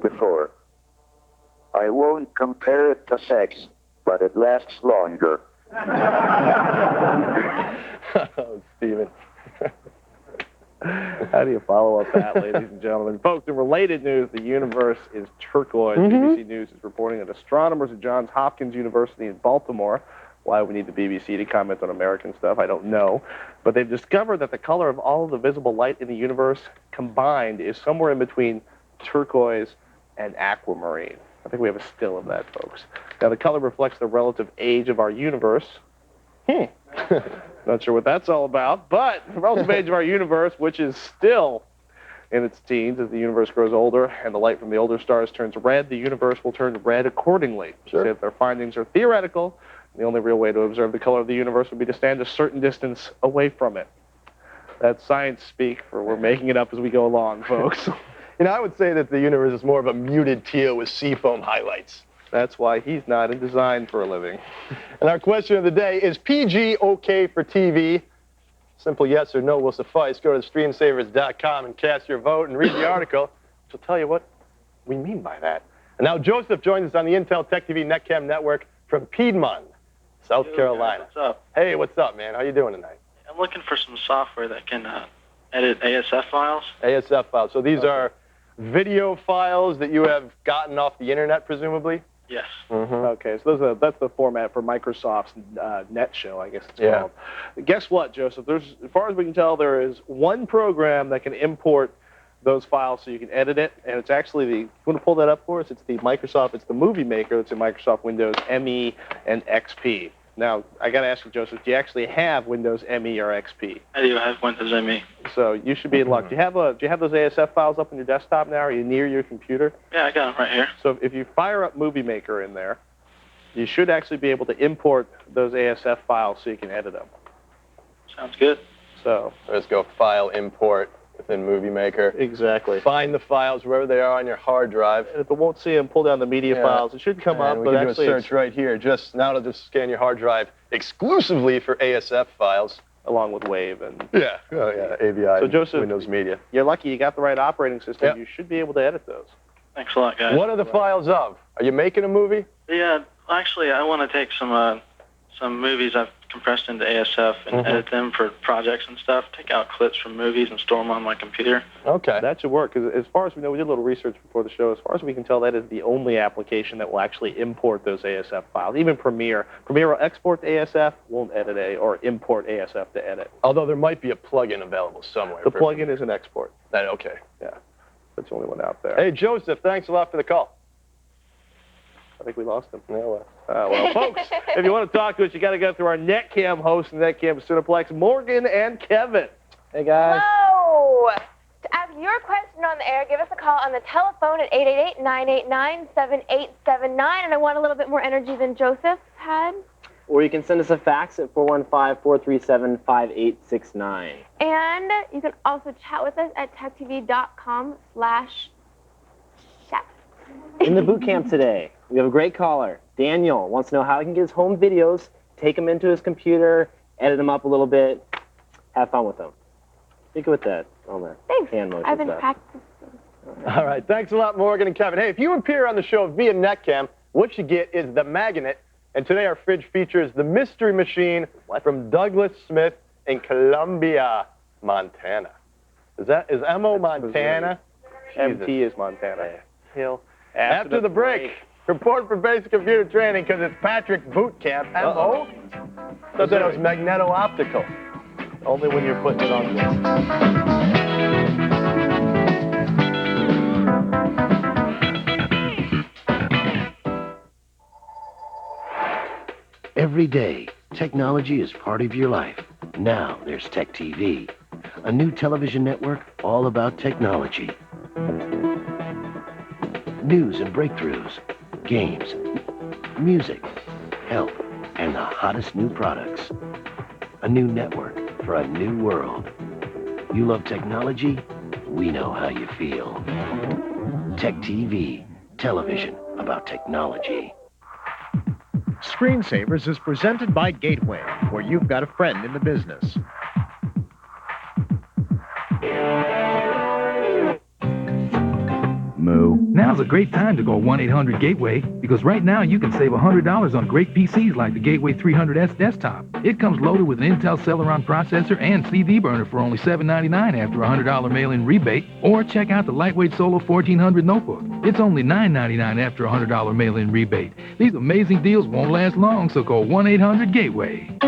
before. I won't compare it to sex, but it lasts longer. Oh, Stephen. How do you follow up that, ladies and gentlemen? Folks, in related news, the universe is turquoise. BBC News is reporting that astronomers at Johns Hopkins University in Baltimore, why we need the BBC to comment on American stuff, I don't know, but they've discovered that the color of all of the visible light in the universe combined is somewhere in between turquoise and aquamarine. I think we have a still of that, folks. Now, the color reflects the relative age of our universe. Not sure what that's all about, but the relative age of our universe, which is still in its teens, as the universe grows older and the light from the older stars turns red, the universe will turn red accordingly. Sure. So if their findings are theoretical, the only real way to observe the color of the universe would be to stand a certain distance away from it. That's science speak for we're making it up as we go along, folks. You know, I would say that the universe is more of a muted teal with seafoam highlights. That's why he's not in design for a living. And our question of the day is PG okay for TV? Simple yes or no will suffice. Go to streamsavers.com and cast your vote and read the article, which will tell you what we mean by that. And now Joseph joins us on the Intel Tech TV Netcam network from Piedmont, South Carolina. What's up? Hey, what's up, man? How you doing tonight? I'm looking for some software that can edit ASF files. ASF files. So these are video files that you have gotten off the internet, presumably? Yes. Okay, so that's the format for Microsoft's Net Show, I guess it's called. Guess what, Joseph? As far as we can tell, there is one program that can import those files so you can edit it, and it's actually you want to pull that up for us? It's the Movie Maker that's in Microsoft Windows ME and XP. Now, I got to ask you, Joseph, do you actually have Windows ME or XP? I do. I have Windows ME. So you should be in luck. Do you have those ASF files up on your desktop now? Are you near your computer? Yeah, I got them right here. So if you fire up Movie Maker in there, you should actually be able to import those ASF files so you can edit them. Sounds good. So let's go file import within Movie Maker. Exactly. Find the files wherever they are on your hard drive. And if it won't see them, pull down the media files. It should come up. We can do a search right here. Now it'll just scan your hard drive exclusively for ASF files. Along with Wave and... AVI, so Joseph, Windows Media. You're lucky you got the right operating system. Yep. You should be able to edit those. Thanks a lot, guys. What are the files of? Are you making a movie? Yeah, actually, I want to take some movies I've compressed into ASF and edit them for projects and stuff, take out clips from movies and store them on my computer. Okay. That should work, because as far as we know, we did a little research before the show, as far as we can tell, that is the only application that will actually import those ASF files. Even Premiere will export to ASF, won't edit or import ASF to edit. Although there might be a plugin available somewhere. The plugin is an export. Okay. Yeah, that's the only one out there. Hey, Joseph, thanks a lot for the call. I think we lost him. Yeah, well, folks, if you want to talk to us, you got to go through our Netcam host and Netcam Cineplex, Morgan and Kevin. Hey, guys. Hello. To ask your question on the air, give us a call on the telephone at 888-989-7879. And I want a little bit more energy than Joseph had. Or you can send us a fax at 415-437-5869. And you can also chat with us at techtv.com/chat. In the boot camp today, we have a great caller. Daniel wants to know how he can get his home videos, take them into his computer, edit them up a little bit, have fun with them. Think with that on the hand motion. I've been practicing. All right, thanks a lot, Morgan and Kevin. Hey, if you appear on the show via Netcam, what you get is the magnet. And today our fridge features the Mystery Machine from Douglas Smith in Columbia, Montana. Is MO Montana? MT is Montana. Hill. After the break, report for basic computer training because it's Patrick Boot Camp. MO? Thought that was magneto-optical. Only when you're putting it on. Every day, technology is part of your life. Now there's Tech TV, a new television network all about technology. News and breakthroughs, games, music, health, and the hottest new products. A new network for a new world. You love technology? We know how you feel. Tech TV, television about technology. Screensavers is presented by Gateway, where you've got a friend in the business. Hello. Now's a great time to call 1-800-GATEWAY because right now you can save $100 on great PCs like the Gateway 300S desktop. It comes loaded with an Intel Celeron processor and CD burner for only $7.99 after a $100 mail-in rebate. Or check out the lightweight Solo 1400 notebook. It's only $9.99 after a $100 mail-in rebate. These amazing deals won't last long, so call 1-800-GATEWAY.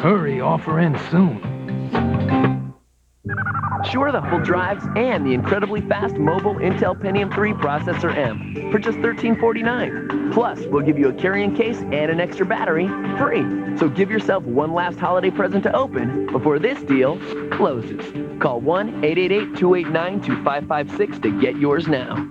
Hurry, offer ends soon. Sure the full drives and the incredibly fast mobile Intel Pentium 3 processor M for just $13.49. Plus, we'll give you a carrying case and an extra battery free. So give yourself one last holiday present to open before this deal closes. Call 1-888-289-2556 to get yours now.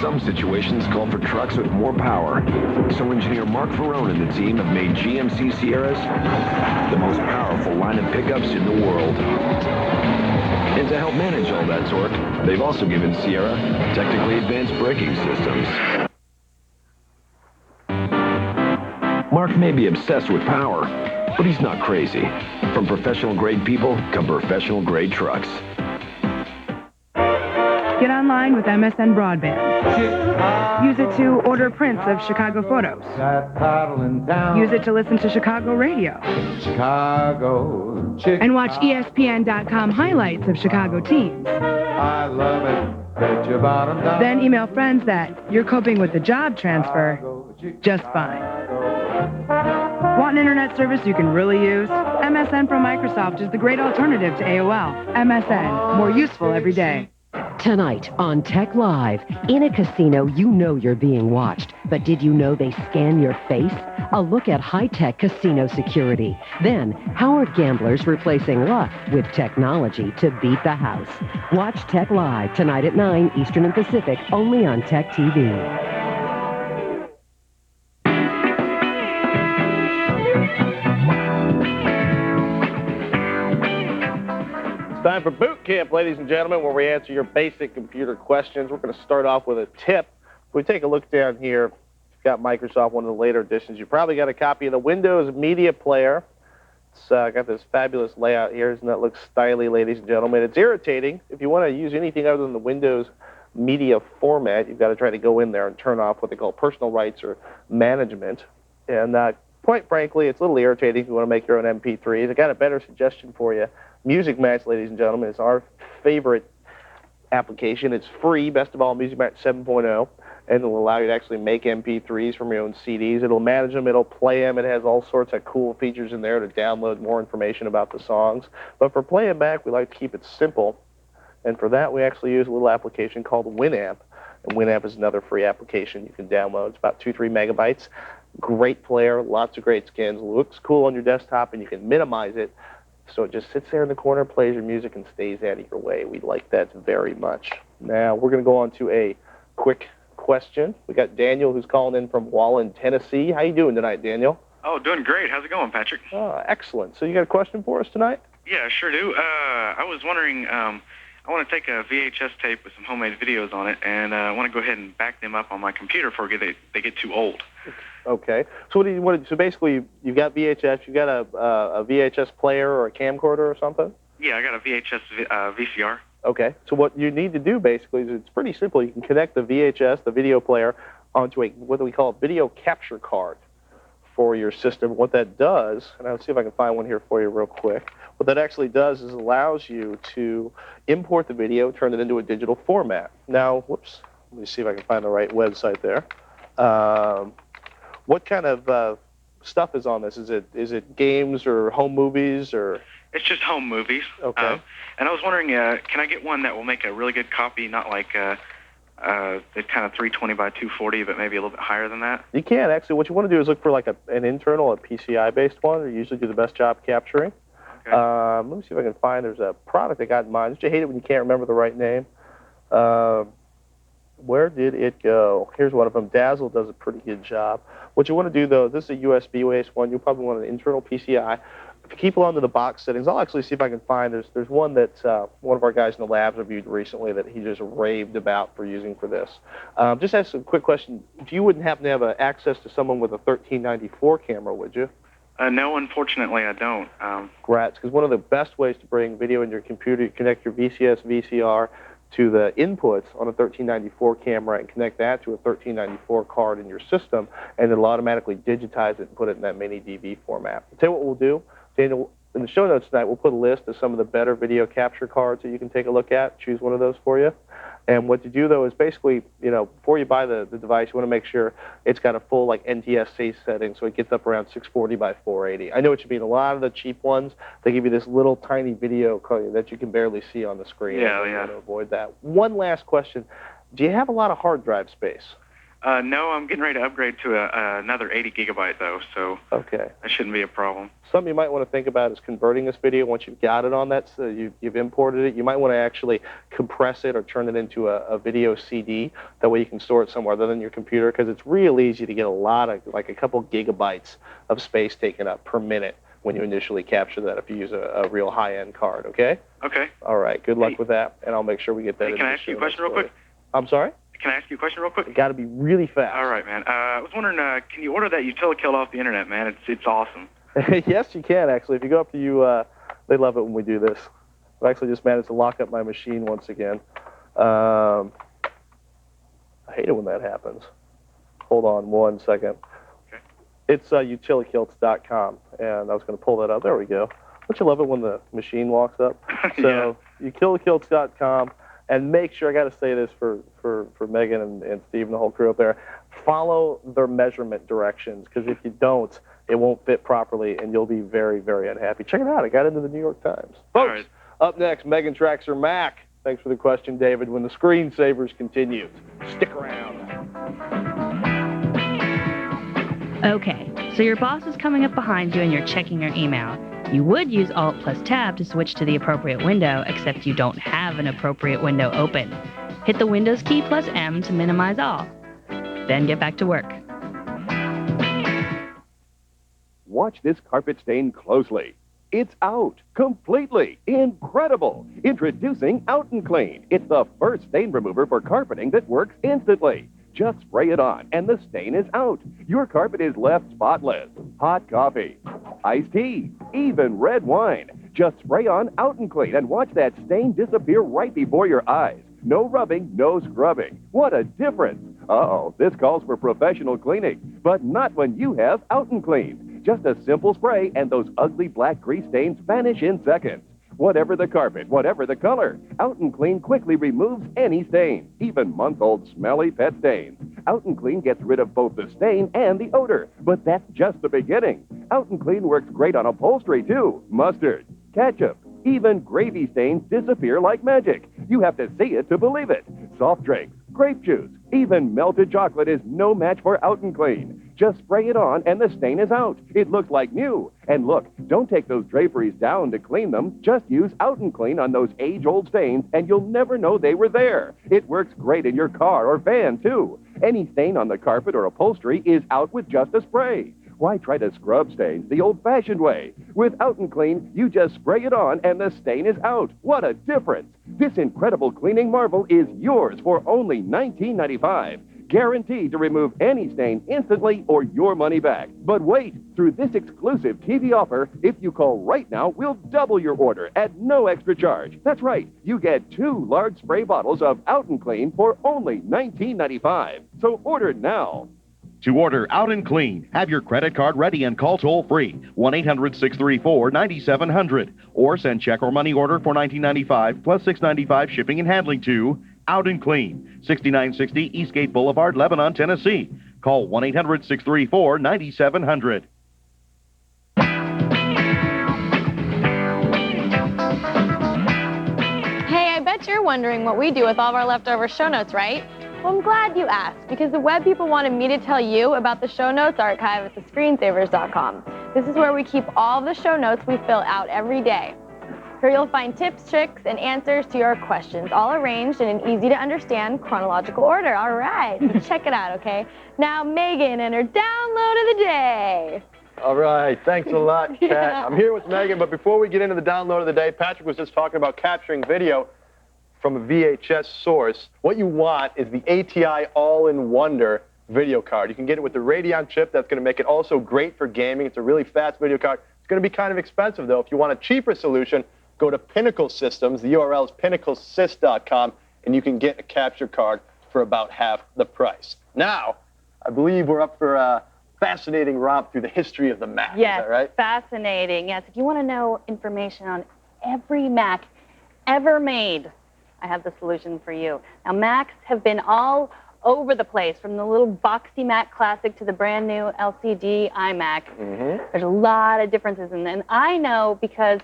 Some situations call for trucks with more power. So engineer Mark Ferrone and the team have made GMC Sierras the most powerful line of pickups in the world. And to help manage all that torque, they've also given Sierra technically advanced braking systems. Mark may be obsessed with power, but he's not crazy. From professional-grade people come professional-grade trucks. Get online with MSN Broadband. Use it to order prints of Chicago photos. Use it to listen to Chicago radio. And watch ESPN.com highlights of Chicago teams. I love it. Bet your bottom dollar. Then email friends that you're coping with the job transfer just fine. Want an internet service you can really use? MSN from Microsoft is the great alternative to AOL. MSN, more useful every day. Tonight on Tech Live, in a casino, you know you're being watched, but did you know they scan your face? A look at high-tech casino security. Then, how are gamblers replacing luck with technology to beat the house? Watch Tech Live tonight at 9 Eastern and Pacific, only on Tech TV. Time for boot camp, ladies and gentlemen, where we answer your basic computer questions. We're going to start off with a tip. If we take a look down here, you've got Microsoft, one of the later editions. You probably got a copy of the Windows Media Player. It's got this fabulous layout here. Doesn't that look stylish, ladies and gentlemen? It's irritating. If you want to use anything other than the Windows Media format, you've got to try to go in there and turn off what they call personal rights or management. And quite frankly, it's a little irritating if you want to make your own MP3s. I got a better suggestion for you. Music Match, ladies and gentlemen, is our favorite application. It's free, best of all, Music Match 7.0, and it'll allow you to actually make MP3s from your own CDs. It'll manage them, it'll play them. It has all sorts of cool features in there to download more information about the songs. But for playing back, we like to keep it simple, and for that, we actually use a little application called Winamp. And Winamp is another free application you can download. It's about 2-3 megabytes. Great player, lots of great skins, looks cool on your desktop, and you can minimize it so it just sits there in the corner, plays your music, and stays out of your way. We like that very much. Now, we're going to go on to a quick question. We got Daniel, who's calling in from Wallen, Tennessee. How you doing tonight, Daniel? Oh, doing great. How's it going, Patrick? Oh, excellent. So you got a question for us tonight? Yeah, sure do. I was wondering, I want to take a VHS tape with some homemade videos on it, and I want to go ahead and back them up on my computer before they get too old. Okay. So what do you want? So basically, you've got VHS. You got a VHS player or a camcorder or something? Yeah, I got a VHS VCR. Okay. So what you need to do basically is it's pretty simple. You can connect the VHS, the video player, onto a what we call a video capture card for your system. What that does, and I'll see if I can find one here for you real quick. What that actually does is allows you to import the video, turn it into a digital format. Now, whoops. Let me see if I can find the right website there. What kind of stuff is on this? Is it games or home movies or? It's just home movies. Okay. And I was wondering, can I get one that will make a really good copy, not like the kind of 320 by 240, but maybe a little bit higher than that? You can actually. What you want to do is look for like an internal, a PCI-based one. They usually do the best job capturing. Okay. Let me see if I can find. There's a product I got in mind. Don't you hate it when you can't remember the right name? Where did it go? Here's one of them. Dazzle does a pretty good job. What you want to do, though, this is a USB-based one. You'll probably want an internal PCI. If you keep along to the box settings, I'll actually see if I can find. There's one that one of our guys in the labs reviewed recently that he just raved about for using for this. Just ask a quick question. You wouldn't happen to have access to someone with a 1394 camera, would you? No, unfortunately, I don't. Congrats, because one of the best ways to bring video in your computer, you connect your VCS, VCR to the inputs on a 1394 camera and connect that to a 1394 card in your system, and it'll automatically digitize it and put it in that mini DV format. I'll tell you what we'll do, Daniel, in the show notes tonight, we'll put a list of some of the better video capture cards that you can take a look at, choose one of those for you. And what you do, though, is basically, you know, before you buy the device, you want to make sure it's got a full, like, NTSC setting, so it gets up around 640 by 480. I know what you mean. A lot of the cheap ones, they give you this little tiny video that you can barely see on the screen. Yeah, yeah. To avoid that. One last question. Do you have a lot of hard drive space? No, I'm getting ready to upgrade to another 80 gigabyte, though, so okay, that shouldn't be a problem. Something you might want to think about is converting this video once you've got it on that, so you've imported it. You might want to actually compress it or turn it into a video CD. That way you can store it somewhere other than your computer, because it's real easy to get a lot of, like a couple gigabytes of space taken up per minute when you initially capture that if you use a real high-end card, okay? Okay. All right, good luck with that, and I'll make sure we get that. Hey, can I ask you a question real quick? I'm sorry? Can I ask you a question real quick? It got to be really fast. All right, man. I was wondering, can you order that Utilikill off the internet, man? It's awesome. Yes, you can, actually. If you go up to they love it when we do this. I actually just managed to lock up my machine once again. I hate it when that happens. Hold on 1 second. Okay. It's utilikilts.com, and I was going to pull that up. There we go. Don't you love it when the machine locks up? So, utilikilts.com. And make sure, I got to say this for Megan and Steve and the whole crew up there, follow their measurement directions, because if you don't, it won't fit properly, and you'll be very, very unhappy. Check it out. I got into the New York Times. Folks, up next, Megan Traxor Mac. Thanks for the question, David. When the screensavers continues, stick around. Okay, so your boss is coming up behind you and you're checking your email. You would use Alt plus Tab to switch to the appropriate window, except you don't have an appropriate window open. Hit the Windows key plus M to minimize all. Then get back to work. Watch this carpet stain closely. It's out. Completely. Incredible. Introducing Out and Clean. It's the first stain remover for carpeting that works instantly. Just spray it on, and the stain is out. Your carpet is left spotless. Hot coffee, iced tea, even red wine. Just spray on Out and Clean and watch that stain disappear right before your eyes. No rubbing, no scrubbing. What a difference. Uh-oh, this calls for professional cleaning, but not when you have Out and Clean. Just a simple spray, and those ugly black grease stains vanish in seconds. Whatever the carpet, whatever the color, Out and Clean quickly removes any stain, even month-old smelly pet stains. Out and Clean gets rid of both the stain and the odor, but that's just the beginning. Out and Clean works great on upholstery, too. Mustard, ketchup, even gravy stains disappear like magic. You have to see it to believe it. Soft drinks, grape juice, even melted chocolate is no match for Out and Clean. Just spray it on and the stain is out. It looks like new. And look, don't take those draperies down to clean them. Just use Out and Clean on those age-old stains and you'll never know they were there. It works great in your car or van, too. Any stain on the carpet or upholstery is out with just a spray. Why try to scrub stains the old-fashioned way? With Out and Clean, you just spray it on and the stain is out. What a difference! This incredible cleaning marvel is yours for only $19.95. Guaranteed to remove any stain instantly or your money back. But wait, through this exclusive TV offer, if you call right now, we'll double your order at no extra charge. That's right, you get 2 large spray bottles of Out and Clean for only $19.95. So order now. To order Out and Clean, have your credit card ready and call toll-free 1-800-634-9700 or send check or money order for $19.95 plus $6.95 shipping and handling to Out and Clean, 6960 Eastgate Boulevard, Lebanon, Tennessee. Call 1-800-634-9700. Hey, I bet you're wondering what we do with all of our leftover show notes, right? Well, I'm glad you asked, because the web people wanted me to tell you about the show notes archive at thescreensavers.com. This is where we keep all the show notes we fill out every day. Here you'll find tips, tricks, and answers to your questions, all arranged in an easy-to-understand chronological order. All right, so check it out, okay? Now, Megan and her download of the day. All right, thanks a lot, Kat. Yeah. I'm here with Megan, but before we get into the download of the day, Patrick was just talking about capturing video from a VHS source. What you want is the ATI All-in Wonder video card. You can get it with the Radeon chip. That's going to make it also great for gaming. It's a really fast video card. It's going to be kind of expensive, though. If you want a cheaper solution, go to Pinnacle Systems. The URL is pinnaclesys.com, and you can get a capture card for about half the price. Now, I believe we're up for a fascinating romp through the history of the Mac. Yes, Is that right? fascinating. Yes, if you want to know information on every Mac ever made, I have the solution for you. Now, Macs have been all over the place, from the little boxy Mac Classic to the brand new LCD iMac. There's a lot of differences in them. And I know because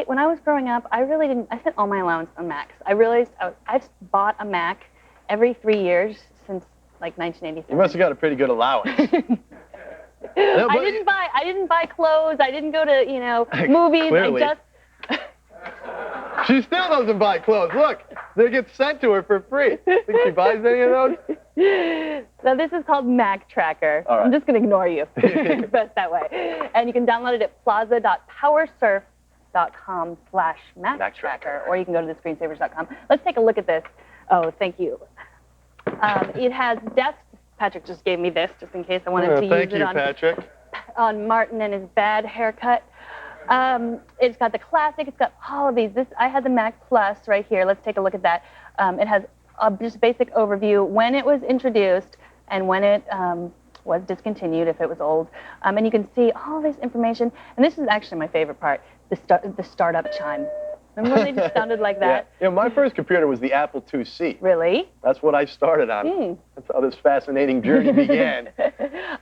when I was growing up, I spent all my allowance on Macs. I realized I've bought a Mac every 3 years since like 1987. You must have got a pretty good allowance. I didn't buy clothes. I didn't go to, movies. Clearly. I just She still doesn't buy clothes. Look, they get sent to her for free. Think she buys any of those? So this is called Mac Tracker. All right. I'm just going to ignore you. Best that way. And you can download it at plaza.powersurf.com/Mac Tracker, or you can go to thescreensavers.com. Let's take a look at this. Oh, thank you. It has desk. Patrick just gave me this just in case I wanted to use Thank it you, Patrick. on Martin and his bad haircut. It's got the Classic. It's got all of these. I had the Mac Plus right here. Let's take a look at that. It has just basic overview, when it was introduced and when it was discontinued, if it was old. And you can see all this information. And this is actually my favorite part, the startup chime. Remember when they just sounded like that? Yeah. My first computer was the Apple IIc. Really? That's what I started on. That's how this fascinating journey began.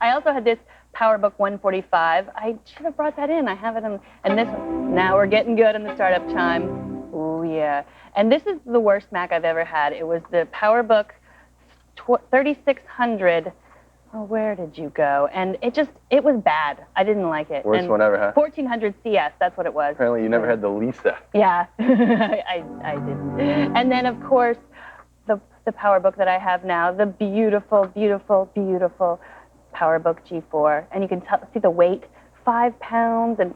I also had this PowerBook 145. I should have brought that in. I have it in, and this, now we're getting good on the startup chime. Oh yeah. And this is the worst Mac I've ever had. It was the PowerBook 3600. Oh, where did you go? And it was bad. I didn't like it. Worst one ever, huh? 1400 CS, that's what it was. Apparently you never had the Lisa. Yeah, I didn't. And then, of course, the PowerBook that I have now, the beautiful, beautiful, beautiful PowerBook G4. And you can see the weight, 5 pounds, and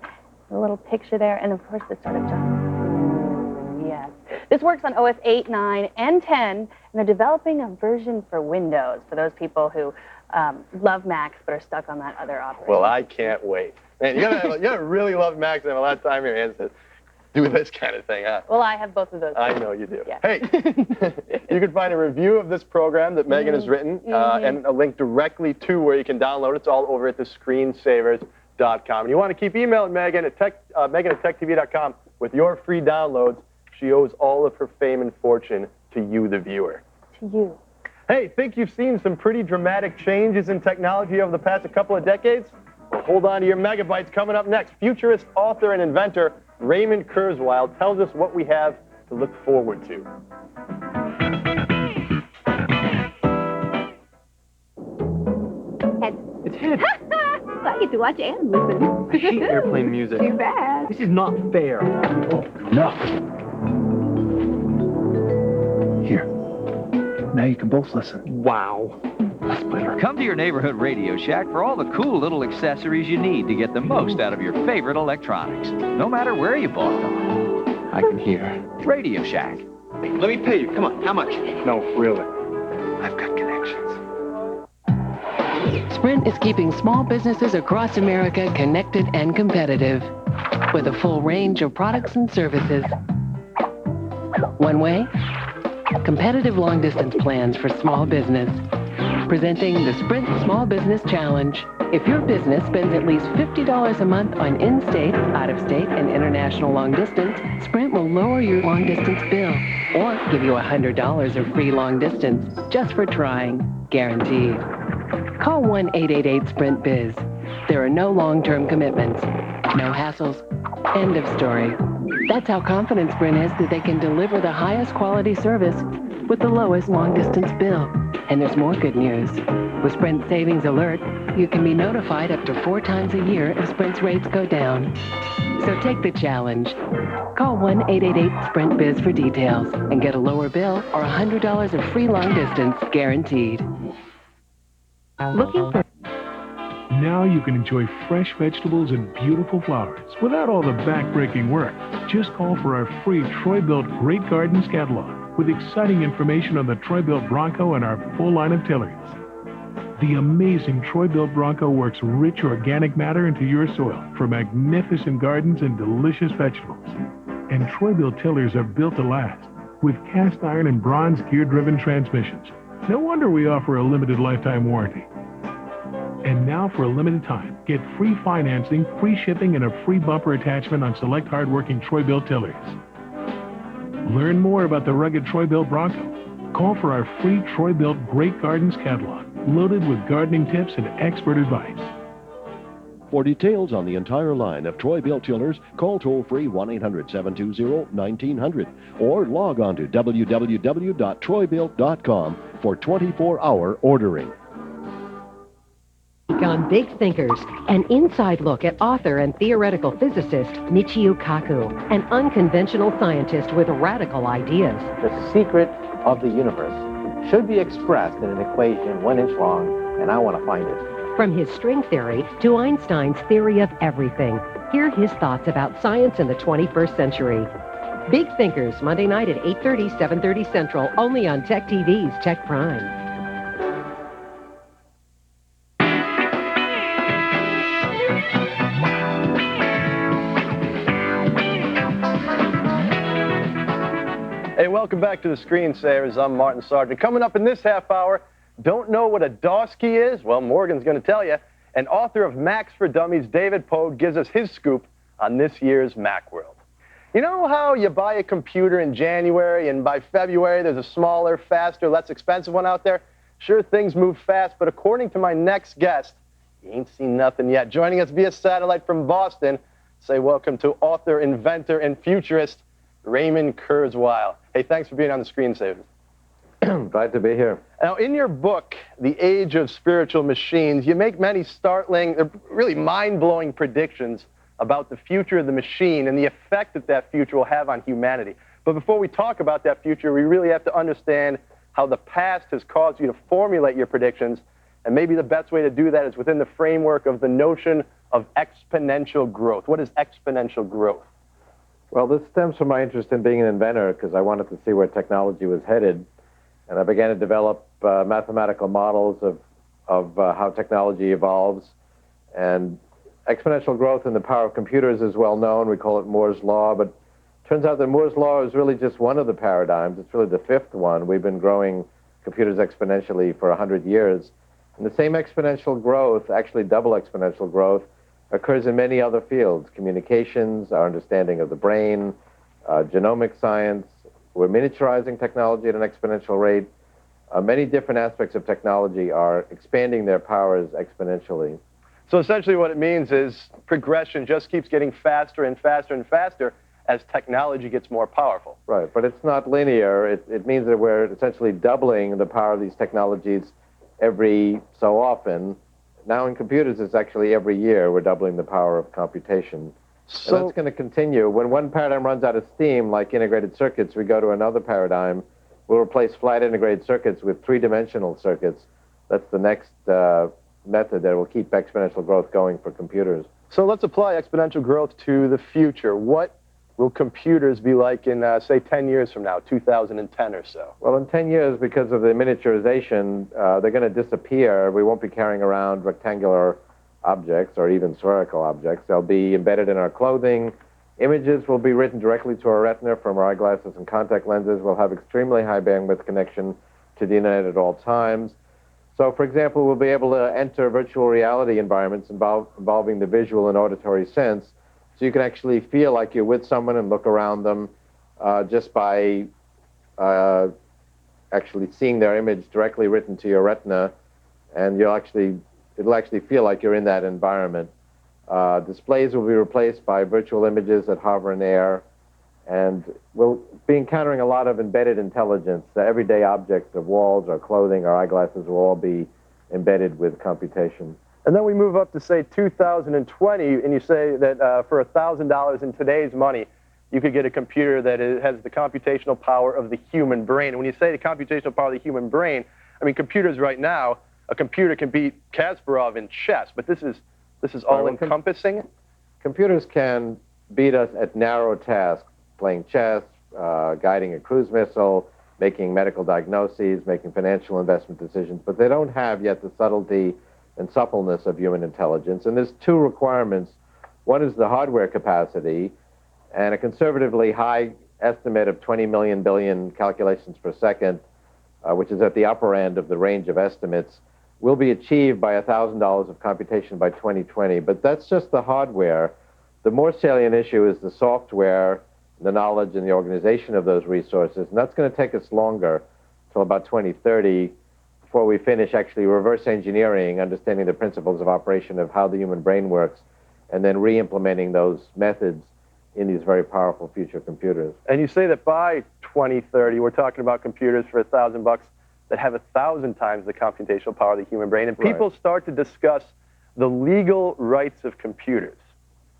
a little picture there. And, of course, the startup chime. Yes. This works on OS 8, 9, and 10, and they're developing a version for Windows for those people who love Macs but are stuck on that other operating. Well, I can't wait. Man, you gotta really love Macs and have a lot of time in your hands to do this kind of thing, huh? Well, I have both of those. I know you do. Yeah. Hey, you can find a review of this program that Megan has written and a link directly to where you can download it. It's all over at thescreensavers.com. And you want to keep emailing Megan at megan@techtv.com with your free downloads. She owes all of her fame and fortune to you, the viewer. To you. Hey, think you've seen some pretty dramatic changes in technology over the past couple of decades? Well, hold on to your megabytes. Coming up next, futurist, author, and inventor Raymond Kurzweil tells us what we have to look forward to. It's hit. I get to watch and listen. I hate airplane music. Too bad. This is not fair. Oh, enough. Here. Now you can both listen. Wow. That's better. Come to your neighborhood Radio Shack for all the cool little accessories you need to get the most out of your favorite electronics, no matter where you bought them. I can hear. Radio Shack. Hey, let me pay you. Come on. How much? No, really. I've got connections. Sprint is keeping small businesses across America connected and competitive with a full range of products and services. One way, competitive long-distance plans for small business. Presenting the Sprint Small Business Challenge. If your business spends at least $50 a month on in-state, out-of-state, and international long distance, Sprint will lower your long distance bill or give you $100 of free long distance just for trying, guaranteed. Call 1-888-SPRINT-BIZ. There are no long-term commitments, no hassles. End of story. That's how confident Sprint is that they can deliver the highest quality service with the lowest long-distance bill. And there's more good news. With Sprint Savings Alert, you can be notified up to 4 times a year if Sprint's rates go down. So take the challenge. Call 1-888-SPRINT-BIZ for details and get a lower bill or $100 of free long distance guaranteed. Looking for... Now you can enjoy fresh vegetables and beautiful flowers without all the back-breaking work. Just call for our free Troy-Built Great Gardens catalog with exciting information on the Troy-Built Bronco and our full line of tillers. The amazing Troy-Bilt Bronco works rich organic matter into your soil for magnificent gardens and delicious vegetables. And Troy-Bilt tillers are built to last with cast iron and bronze gear-driven transmissions. No wonder we offer a limited lifetime warranty. And now for a limited time, get free financing, free shipping, and a free bumper attachment on select hardworking Troy-Bilt tillers. Learn more about the rugged Troy-Bilt Bronco. Call for our free Troy-Bilt Great Gardens catalog, loaded with gardening tips and expert advice. For details on the entire line of Troy-Bilt tillers, call toll-free 1-800-720-1900 or log on to www.troybilt.com for 24-hour ordering. On Big Thinkers, an inside look at author and theoretical physicist Michio Kaku, an unconventional scientist with radical ideas. The secret of the universe should be expressed in an equation 1 inch long, and I want to find it. From his string theory to Einstein's theory of everything, hear his thoughts about science in the 21st century. Big Thinkers, Monday night at 8:30, 7:30 Central, only on Tech TV's Tech Prime. Hey, welcome back to the Screensavers. I'm Martin Sargent. Coming up in this half hour, don't know what a DOS key is? Well, Morgan's going to tell you. And author of Macs for Dummies, David Pogue, gives us his scoop on this year's Macworld. You know how you buy a computer in January and by February there's a smaller, faster, less expensive one out there? Sure, things move fast, but according to my next guest, you ain't seen nothing yet. Joining us via satellite from Boston, say welcome to author, inventor, and futurist, Raymond Kurzweil. Hey, thanks for being on the Screensavers. Glad to be here. Now, in your book, The Age of Spiritual Machines, you make many startling, really mind-blowing predictions about the future of the machine and the effect that that future will have on humanity. But before we talk about that future, we really have to understand how the past has caused you to formulate your predictions, and maybe the best way to do that is within the framework of the notion of exponential growth. What is exponential growth? Well, this stems from my interest in being an inventor because I wanted to see where technology was headed. And I began to develop mathematical models of how technology evolves. And exponential growth in the power of computers is well known. We call it Moore's Law. But it turns out that Moore's Law is really just one of the paradigms. It's really the fifth one. We've been growing computers exponentially for 100 years. And the same exponential growth, actually double exponential growth, occurs in many other fields: communications, our understanding of the brain, genomic science. We're miniaturizing technology at an exponential rate. Many different aspects of technology are expanding their powers exponentially. So essentially what it means is progression just keeps getting faster and faster and faster as technology gets more powerful. Right, but it's not linear. It means that we're essentially doubling the power of these technologies every so often. Now in computers, it's actually every year we're doubling the power of computation. So and that's going to continue. When one paradigm runs out of steam, like integrated circuits, we go to another paradigm. We'll replace flat integrated circuits with three-dimensional circuits. That's the next method that will keep exponential growth going for computers. So let's apply exponential growth to the future. What will computers be like in, say, 10 years from now, 2010 or so? Well, in 10 years, because of the miniaturization, they're going to disappear. We won't be carrying around rectangular objects or even spherical objects. They'll be embedded in our clothing. Images will be written directly to our retina from our eyeglasses and contact lenses. We'll have extremely high bandwidth connection to the internet at all times. So, for example, we'll be able to enter virtual reality environments involving the visual and auditory sense. So you can actually feel like you're with someone and look around them just by actually seeing their image directly written to your retina, and it'll actually feel like you're in that environment. Displays will be replaced by virtual images that hover in air, and we'll be encountering a lot of embedded intelligence. The everyday objects of walls, our clothing, our eyeglasses will all be embedded with computation. And then we move up to, say, 2020, and you say that for $1,000 in today's money, you could get a computer that has the computational power of the human brain. And when you say the computational power of the human brain, I mean, computers right now, a computer can beat Kasparov in chess, but this is all-encompassing? Computers can beat us at narrow tasks, playing chess, guiding a cruise missile, making medical diagnoses, making financial investment decisions, but they don't have yet the subtlety and suppleness of human intelligence. And there's two requirements. One is the hardware capacity, and a conservatively high estimate of 20 million billion calculations per second, which is at the upper end of the range of estimates, will be achieved by $1,000 of computation by 2020. But that's just the hardware. The more salient issue is the software, the knowledge, and the organization of those resources. And that's going to take us longer, till about 2030, before we finish actually reverse engineering, understanding the principles of operation of how the human brain works, and then re-implementing those methods in these very powerful future computers. And you say that by 2030, we're talking about computers for $1,000 that have 1,000 times the computational power of the human brain. And people start to discuss the legal rights of computers.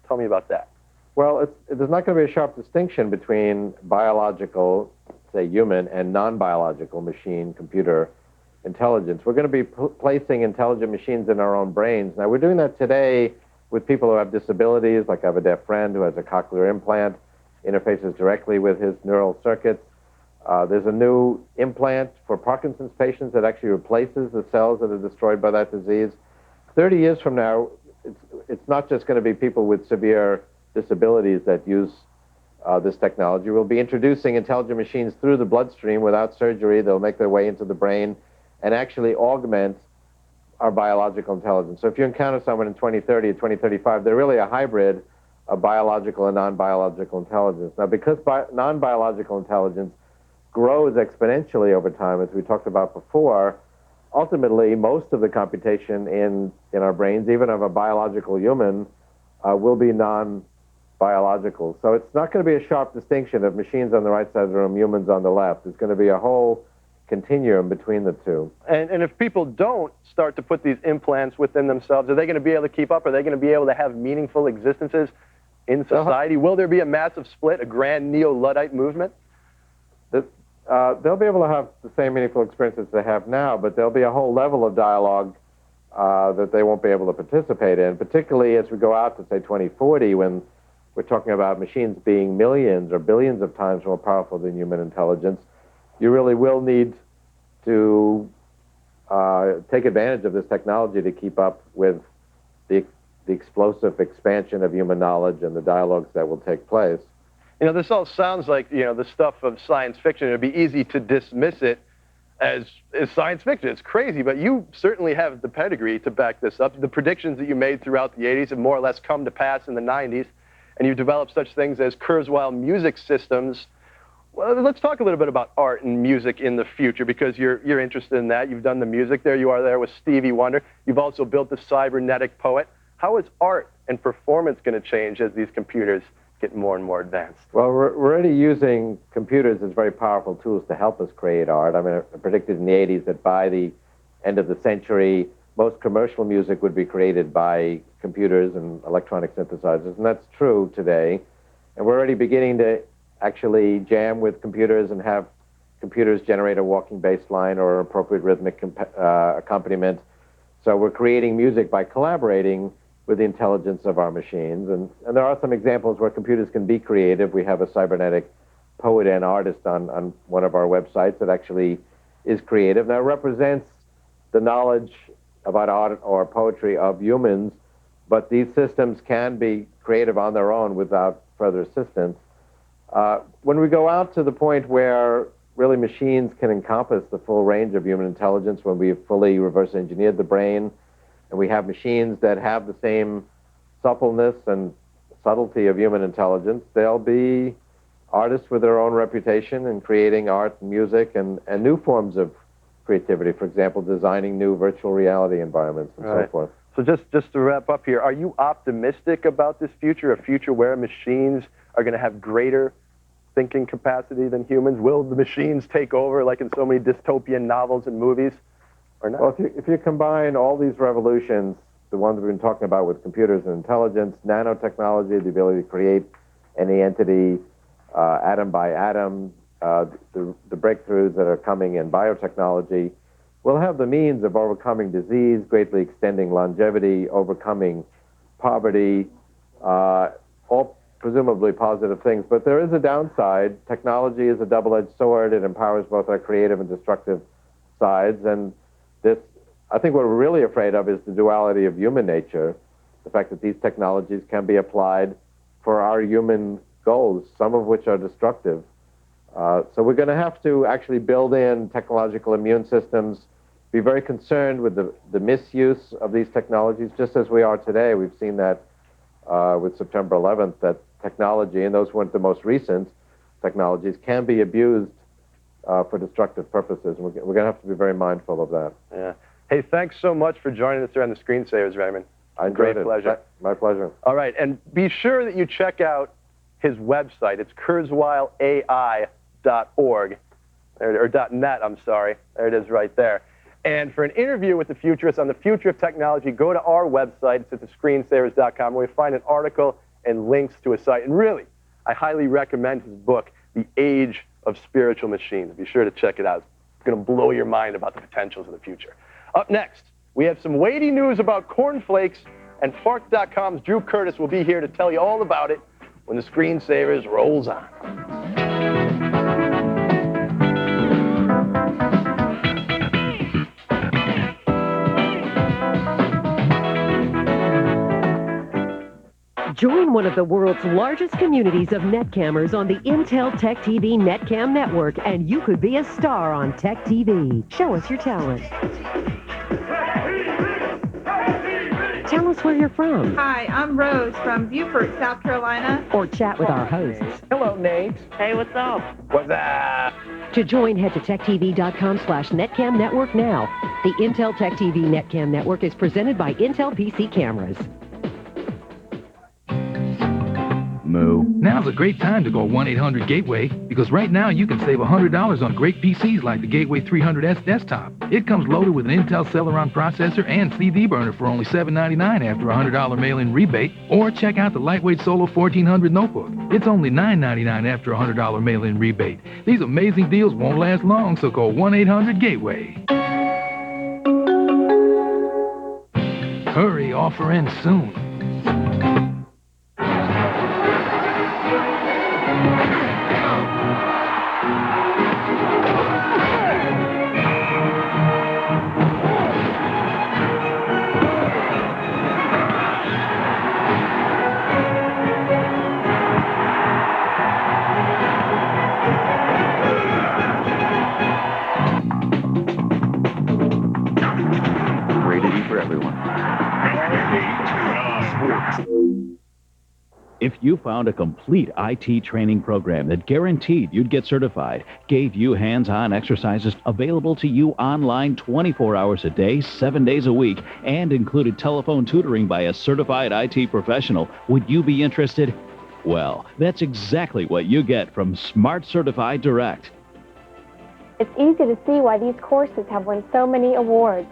Tell me about that. Well, there's not going to be a sharp distinction between biological, say human, and non-biological machine computer intelligence. We're going to be placing intelligent machines in our own brains. Now, we're doing that today with people who have disabilities, like I have a deaf friend who has a cochlear implant, interfaces directly with his neural circuits. There's a new implant for Parkinson's patients that actually replaces the cells that are destroyed by that disease. 30 years from now, it's not just going to be people with severe disabilities that use this technology. We'll be introducing intelligent machines through the bloodstream without surgery. They'll make their way into the brain and actually augment our biological intelligence. So if you encounter someone in 2030 or 2035, they're really a hybrid of biological and non-biological intelligence. Now, because non-biological intelligence grows exponentially over time, as we talked about before, ultimately, most of the computation in our brains, even of a biological human, will be non-biological. So it's not going to be a sharp distinction of machines on the right side of the room, humans on the left. It's going to be a whole continuum between the two. And if people don't start to put these implants within themselves, are they going to be able to keep up? Are they going to be able to have meaningful existences in society? Will there be a massive split, a grand neo-Luddite movement? They'll be able to have the same meaningful experiences they have now, but there'll be a whole level of dialogue that they won't be able to participate in, particularly as we go out to, say, 2040, when we're talking about machines being millions or billions of times more powerful than human intelligence. You really will need to take advantage of this technology to keep up with the explosive expansion of human knowledge and the dialogues that will take place. You know, this all sounds like, the stuff of science fiction. It'd be easy to dismiss it as science fiction. It's crazy, but you certainly have the pedigree to back this up. The predictions that you made throughout the 80s have more or less come to pass in the 90s, and you've developed such things as Kurzweil music systems. Well, let's talk a little bit about art and music in the future, because you're interested in that. You've done the music there. You are there with Stevie Wonder. You've also built the cybernetic poet. How is art and performance going to change as these computers get more and more advanced? Well, we're already using computers as very powerful tools to help us create art. I mean, I predicted in the 80s that by the end of the century, most commercial music would be created by computers and electronic synthesizers, and that's true today. And we're already beginning to actually jam with computers and have computers generate a walking bass line or appropriate rhythmic accompaniment. So we're creating music by collaborating with the intelligence of our machines. And there are some examples where computers can be creative. We have a cybernetic poet and artist on one of our websites that actually is creative. Now, it represents the knowledge about art or poetry of humans, but these systems can be creative on their own without further assistance. When we go out to the point where really machines can encompass the full range of human intelligence, when we've fully reverse engineered the brain, and we have machines that have the same suppleness and subtlety of human intelligence, they'll be artists with their own reputation in creating art and music and new forms of creativity. For example, designing new virtual reality environments and so forth. So just to wrap up here, are you optimistic about this future, a future where machines are going to have greater thinking capacity than humans? Will the machines take over like in so many dystopian novels and movies? Or not? Well, if you combine all these revolutions, the ones we've been talking about with computers and intelligence, nanotechnology, the ability to create any entity atom by atom, the breakthroughs that are coming in biotechnology, we'll have the means of overcoming disease, greatly extending longevity, overcoming poverty, all presumably positive things. But there is a downside. Technology is a double-edged sword. It empowers both our creative and destructive sides. And this, I think what we're really afraid of is the duality of human nature, the fact that these technologies can be applied for our human goals, some of which are destructive. So we're going to have to actually build in technological immune systems, be very concerned with the misuse of these technologies, just as we are today. We've seen that with September 11th, that technology, and those weren't the most recent technologies, can be abused for destructive purposes. And we're going to have to be very mindful of that. Yeah. Hey, thanks so much for joining us here on the Screensavers, Raymond. Great pleasure. My pleasure. All right, and be sure that you check out his website. It's kurzweilai.org, or .net, I'm sorry. There it is right there. And for an interview with the futurists on the future of technology, go to our website. It's at thescreensavers.com, where you find an article and links to a site. And really, I highly recommend his book, The Age of Spiritual Machines. Be sure to check it out. It's going to blow your mind about the potentials of the future. Up next, we have some weighty news about cornflakes, and Fark.com's Drew Curtis will be here to tell you all about it when the Screensavers rolls on. Join one of the world's largest communities of netcammers on the Intel Tech TV Netcam network, and you could be a star on Tech TV. Show us your talent. Tell us where you're from. Hi, I'm Rose from Beaufort, South Carolina. Or chat with our hosts. Hello, Nate. Hey, what's up? What's up? To join, head to techtv.com/netcam network now. The Intel Tech TV Netcam network is presented by Intel PC Cameras. Moo. Now's a great time to go 1-800-GATEWAY, because right now you can save $100 on great PCs like the Gateway 300S desktop. It comes loaded with an Intel Celeron processor and CD burner for only $7.99 after a $100 mail-in rebate. Or check out the lightweight Solo 1400 notebook. It's only $9.99 after a $100 mail-in rebate. These amazing deals won't last long, so call 1-800-GATEWAY. Hurry, offer ends soon. If you found a complete IT training program that guaranteed you'd get certified, gave you hands-on exercises available to you online 24 hours a day, 7 days a week, and included telephone tutoring by a certified IT professional, would you be interested? Well, that's exactly what you get from Smart Certified Direct. It's easy to see why these courses have won so many awards.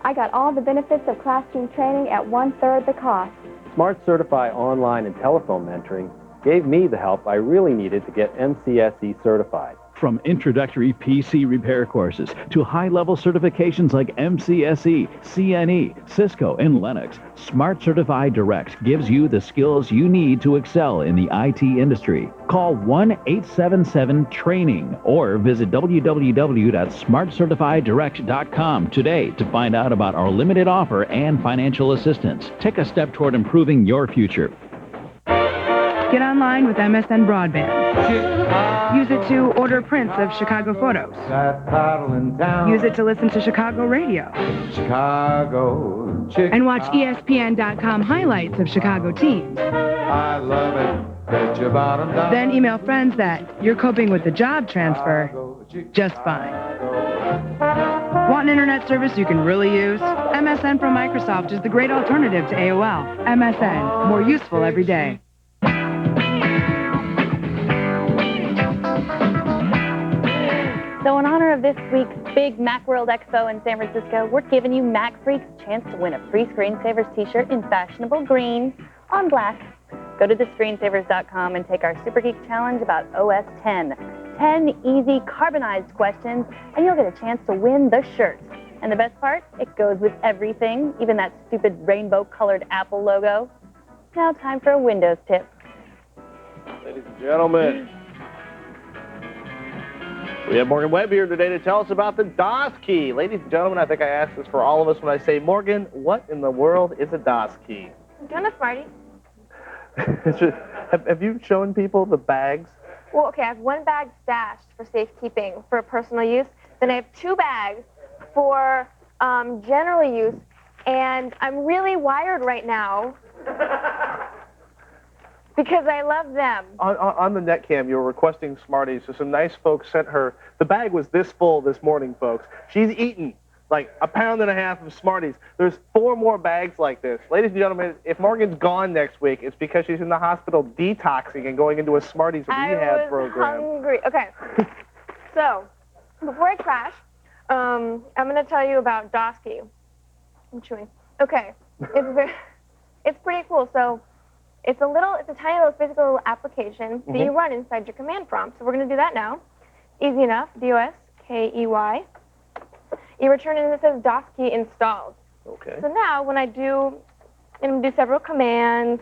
I got all the benefits of classroom training at 1/3 the cost. Smart Certify online and telephone mentoring gave me the help I really needed to get MCSE certified. From introductory PC repair courses to high-level certifications like MCSE, CNE, Cisco, and Linux, Smart Certified Direct gives you the skills you need to excel in the IT industry. Call 1-877-TRAINING or visit www.smartcertifieddirect.com today to find out about our limited offer and financial assistance. Take a step toward improving your future. Get online with MSN Broadband. Use it to order prints of Chicago photos. Use it to listen to Chicago radio. And watch ESPN.com highlights of Chicago teams. I love it. Bet your bottom dollar. Then email friends that you're coping with the job transfer just fine. Want an internet service you can really use? MSN from Microsoft is the great alternative to AOL. MSN, more useful every day. So in honor of this week's big Macworld Expo in San Francisco, we're giving you Mac Freaks a chance to win a free Screensavers t-shirt in fashionable green on black. Go to thescreensavers.com and take our Super Geek Challenge about OS 10. 10 easy carbonized questions, and you'll get a chance to win the shirt. And the best part, it goes with everything, even that stupid rainbow-colored Apple logo. Now time for a Windows tip. Ladies and gentlemen, we have Morgan Webb here today to tell us about the DOS key. Ladies and gentlemen, I think I ask this for all of us when I say, Morgan, what in the world is a DOS key? Do you want a Smartie? Have you shown people the bags? Well, okay, I have one bag stashed for safekeeping for personal use. Then I have 2 bags for general use. And I'm really wired right now because I love them. On the net cam, you were requesting Smarties, so some nice folks sent her. The bag was this full this morning, folks. She's eaten like 1.5 pounds of Smarties. There's 4 more bags like this. Ladies and gentlemen, if Morgan's gone next week, it's because she's in the hospital detoxing and going into a Smarties rehab program. I'm hungry. Okay. So, before I crash, I'm going to tell you about DOS key. I'm chewing. Okay. It's pretty cool. So, it's a tiny little physical application that you run inside your command prompt. So we're going to do that now. Easy enough. DOSKEY. You return it and it says DOS key installed. Okay. So now when I'm going to do several commands,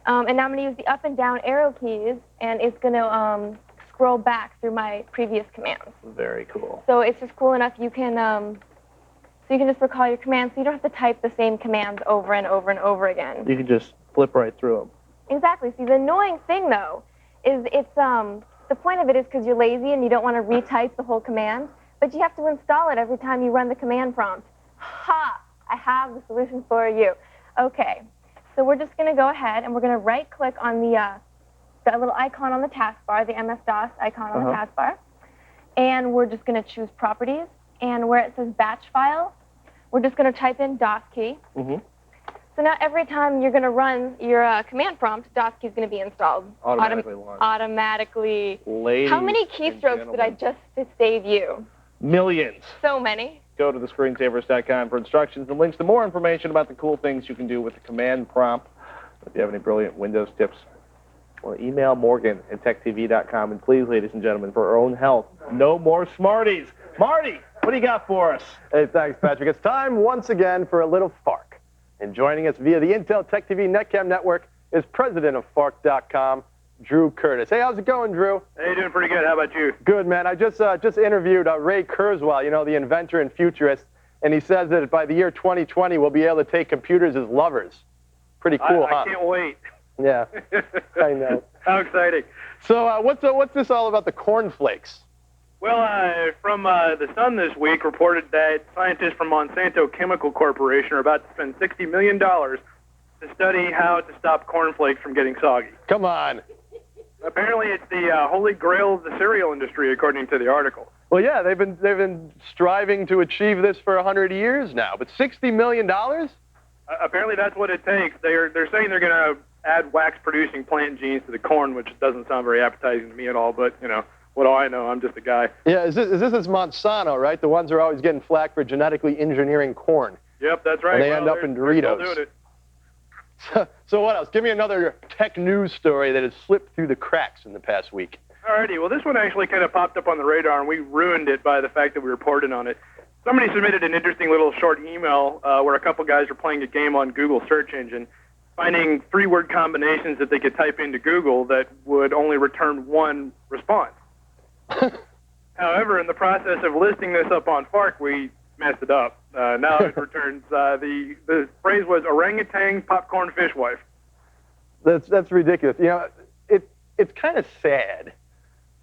and now I'm going to use the up and down arrow keys, and it's going to scroll back through my previous commands. Very cool. So it's just cool enough you can just recall your commands, so you don't have to type the same commands over and over and over again. You can just flip right through them. Exactly. See, the annoying thing, though, is the point of it is because you're lazy and you don't want to retype the whole command, but you have to install it every time you run the command prompt. Ha! I have the solution for you. Okay. So we're just going to go ahead and we're going to right-click on the little icon on the taskbar, the MS-DOS icon on the taskbar, and we're just going to choose Properties, and where it says Batch File, we're just going to type in DOS key. So now every time you're going to run your command prompt, DOS key is going to be installed. Automatically. Ladies How many keystrokes did I just save you? Millions. So many. Go to thescreensavers.com for instructions and links to more information about the cool things you can do with the command prompt. If you have any brilliant Windows tips, well, email Morgan at techtv.com. And please, ladies and gentlemen, for our own health, no more Smarties. Marty, what do you got for us? Hey, thanks, Patrick. It's time once again for a little FARC. And joining us via the Intel Tech TV Netcam network is president of FARC.com, Drew Curtis. Hey, how's it going, Drew? Hey, doing pretty good. How about you? Good, man. I just interviewed Ray Kurzweil, you know, the inventor and futurist, and he says that by the year 2020, we'll be able to take computers as lovers. Pretty cool, huh? I can't wait. Yeah, I know. How exciting. So what's this all about the cornflakes? Well, from The Sun this week reported that scientists from Monsanto Chemical Corporation are about to spend $60 million to study how to stop cornflakes from getting soggy. Come on. Apparently, it's the holy grail of the cereal industry, according to the article. Well, yeah, they've been striving to achieve this for 100 years now, but $60 million? Apparently, that's what it takes. They're saying they're going to add wax-producing plant genes to the corn, which doesn't sound very appetizing to me at all, but, you know, what do I know? I'm just a guy. Yeah, is this Monsanto, right? The ones who are always getting flack for genetically engineering corn. Yep, that's right. And they end up in Doritos. Doing it. So what else? Give me another tech news story that has slipped through the cracks in the past week. Alrighty, well, this one actually kind of popped up on the radar, and we ruined it by the fact that we reported on it. Somebody submitted an interesting little short email where a couple guys were playing a game on Google search engine, finding 3-word combinations that they could type into Google that would only return one response. However, in the process of listing this up on FARC, we messed it up. Now it returns, the phrase was orangutan popcorn fishwife. That's ridiculous. You know, it's kind of sad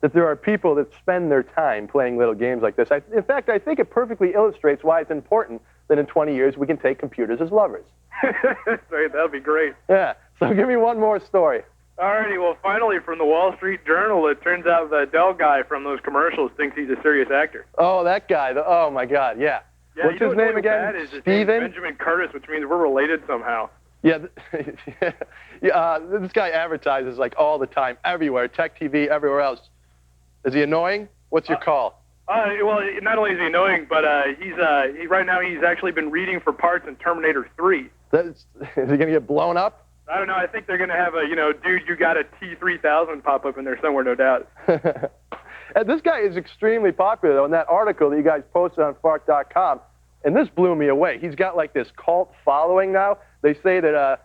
that there are people that spend their time playing little games like this. In fact, I think it perfectly illustrates why it's important that in 20 years we can take computers as lovers. Right, that'd be great. Yeah, so give me one more story. Alrighty, well, finally, from the Wall Street Journal, it turns out the Dell guy from those commercials thinks he's a serious actor. Oh, that guy. Oh, my God, yeah. Yeah, what's his name again? Steven? Benjamin Curtis, which means we're related somehow. Yeah, this guy advertises like all the time, everywhere, Tech TV, everywhere else. Is he annoying? What's your call? Well, not only is he annoying, but right now he's actually been reading for parts in Terminator 3. Is he going to get blown up? I don't know. I think they're going to have a, dude, you got a T-3000 pop up in there somewhere, no doubt. And this guy is extremely popular, though, in that article that you guys posted on FARC.com. And this blew me away. He's got like this cult following now. They say that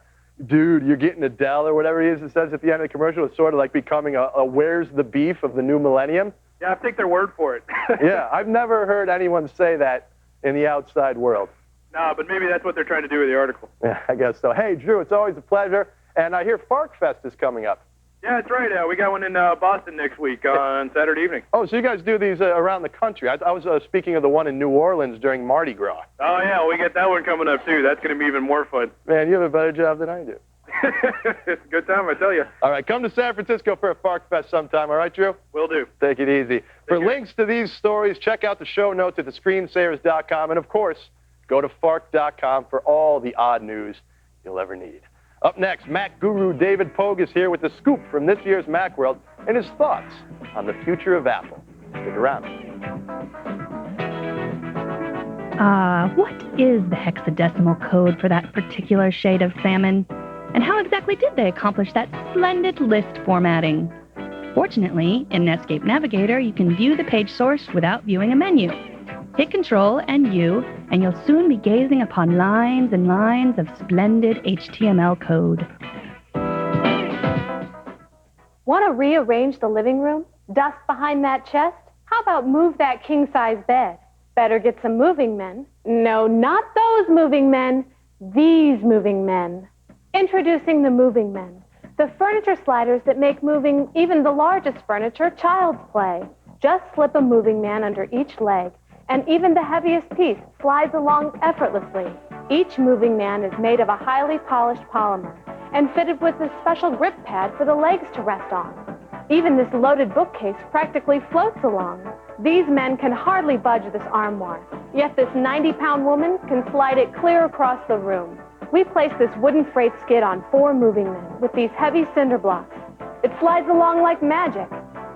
Dude, you're getting Adele or whatever it is it says at the end of the commercial. It's sort of like becoming a where's the beef of the new millennium. Yeah, I take their word for it. Yeah, I've never heard anyone say that in the outside world. No, but maybe that's what they're trying to do with the article. Yeah, I guess so. Hey, Drew, it's always a pleasure. And I hear FarkFest is coming up. Yeah, that's right. We got one in Boston next week on Saturday evening. Oh, so you guys do these around the country. I was speaking of the one in New Orleans during Mardi Gras. Oh, yeah, we get that one coming up, too. That's going to be even more fun. Man, you have a better job than I do. It's a good time, I tell you. All right, come to San Francisco for a FarkFest sometime, all right, Drew? Will do. Take it easy. For links to these stories, check out the show notes at thescreensavers.com. And, of course, go to fark.com for all the odd news you'll ever need. Up next, Mac guru David Pogue is here with the scoop from this year's Macworld and his thoughts on the future of Apple. Stick around. What is the hexadecimal code for that particular shade of salmon? And how exactly did they accomplish that splendid list formatting? Fortunately, in Netscape Navigator, you can view the page source without viewing a menu. Hit Control and U, and you'll soon be gazing upon lines and lines of splendid HTML code. Want to rearrange the living room? Dust behind that chest? How about move that king-size bed? Better get some moving men. No, not those moving men. These moving men. Introducing the moving men. The furniture sliders that make moving even the largest furniture child's play. Just slip a moving man under each leg, and even the heaviest piece slides along effortlessly. Each moving man is made of a highly polished polymer and fitted with a special grip pad for the legs to rest on. Even this loaded bookcase practically floats along. These men can hardly budge this armoire, yet this 90-pound woman can slide it clear across the room. We place this wooden freight skid on 4 moving men with these heavy cinder blocks. It slides along like magic.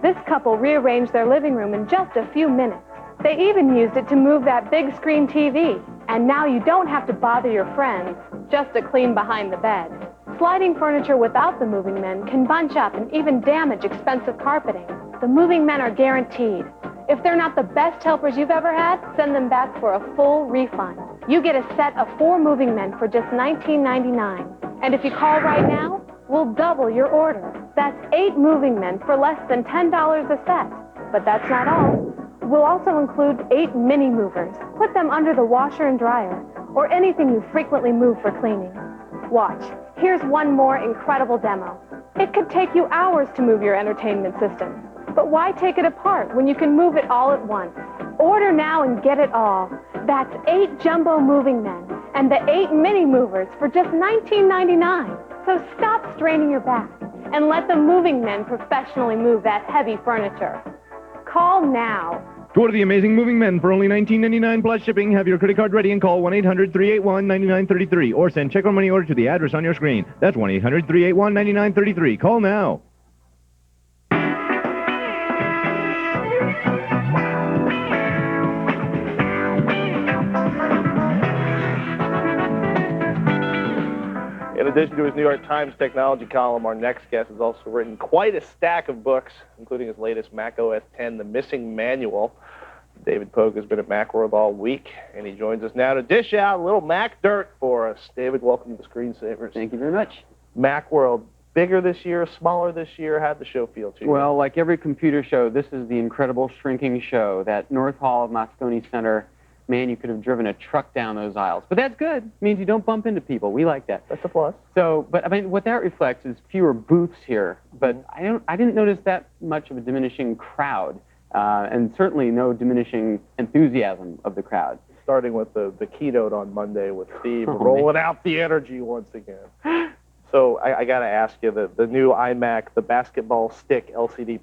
This couple rearranged their living room in just a few minutes. They even used it to move that big screen TV. And now you don't have to bother your friends just to clean behind the bed. Sliding furniture without the moving men can bunch up and even damage expensive carpeting. The moving men are guaranteed. If they're not the best helpers you've ever had, send them back for a full refund. You get a set of 4 moving men for just $19.99. And if you call right now, we'll double your order. That's 8 moving men for less than $10 a set. But that's not all. We'll also include 8 mini movers. Put them under the washer and dryer, or anything you frequently move for cleaning. Watch. Here's one more incredible demo. It could take you hours to move your entertainment system. But why take it apart when you can move it all at once? Order now and get it all. That's 8 jumbo moving men and the 8 mini movers for just $19.99. So stop straining your back and let the moving men professionally move that heavy furniture. Call now. To order the amazing moving men for only $19.99 plus shipping, have your credit card ready and call 1-800-381-9933 or send check or money order to the address on your screen. That's 1-800-381-9933. Call now. In addition to his New York Times technology column, our next guest has also written quite a stack of books, including his latest Mac OS X, The Missing Manual. David Pogue has been at Macworld all week, and he joins us now to dish out a little Mac dirt for us. David, welcome to the Screensavers. Thank you very much. Macworld, bigger this year, smaller this year? How'd the show feel to you? Well, like every computer show, this is the incredible shrinking show. That North Hall of Moscone Center, man, you could have driven a truck down those aisles. But that's good. It means you don't bump into people. We like that. That's a plus. So, but I mean, what that reflects is fewer booths here. But I didn't notice that much of a diminishing crowd, and certainly no diminishing enthusiasm of the crowd. Starting with the keynote on Monday with Steve, rolling out the energy once again. So I got to ask you, the new iMac, the basketball stick LCD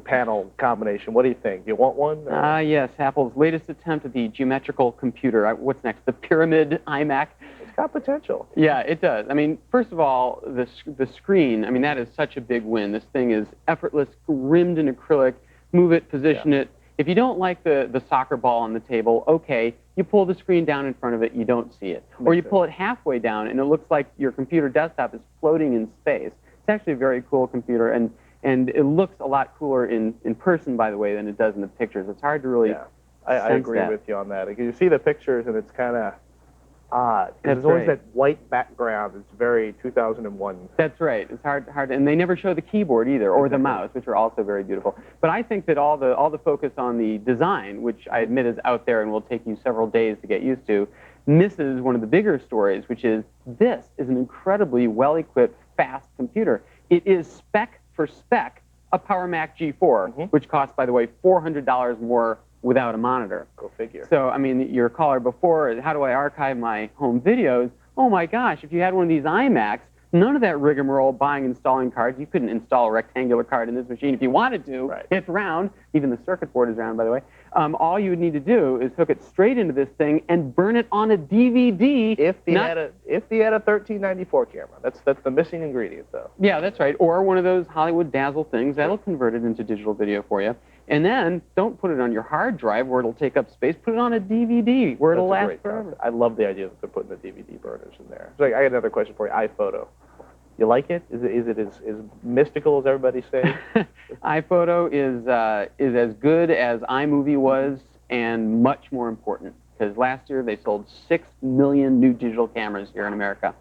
panel combination, what do you think? Do you want one? Yes, Apple's latest attempt at the geometrical computer. What's next? The pyramid iMac? It's got potential. Yeah, it does. I mean, first of all, the screen, I mean, that is such a big win. This thing is effortless, rimmed in acrylic. Move it, position it. If you don't like the soccer ball on the table, okay, you pull the screen down in front of it, you don't see it. Or you pull it halfway down, and it looks like your computer desktop is floating in space. It's actually a very cool computer, and it looks a lot cooler in person, by the way, than it does in the pictures. It's hard to really I agree with you on that. You see the pictures, and it's kind of, Because That's there's always right. that white background. It's very 2001. That's right. It's hard, and they never show the keyboard either, or the mouse, which are also very beautiful. But I think that all the focus on the design, which I admit is out there and will take you several days to get used to, misses one of the bigger stories, which is this is an incredibly well-equipped, fast computer. It is spec for spec a Power Mac G4, which costs, by the way, $400 more without a monitor. Go figure. So, I mean, your caller before, how do I archive my home videos? Oh my gosh, if you had one of these iMacs, none of that rigmarole buying, installing cards. You couldn't install a rectangular card in this machine if you wanted to. Right. It's round. Even the circuit board is round, by the way. All you would need to do is hook it straight into this thing and burn it on a DVD. If they had a 1394 camera, that's the missing ingredient, though. Yeah, that's right. Or one of those Hollywood Dazzle things that'll convert it into digital video for you. And then don't put it on your hard drive where it'll take up space. Put it on a DVD where it'll last forever. I love the idea that they're putting the DVD burners in there. So I got another question for you. iPhoto. You like it? Is it as mystical as everybody says? iPhoto is as good as iMovie was, and much more important. Because last year they sold 6 million new digital cameras here in America.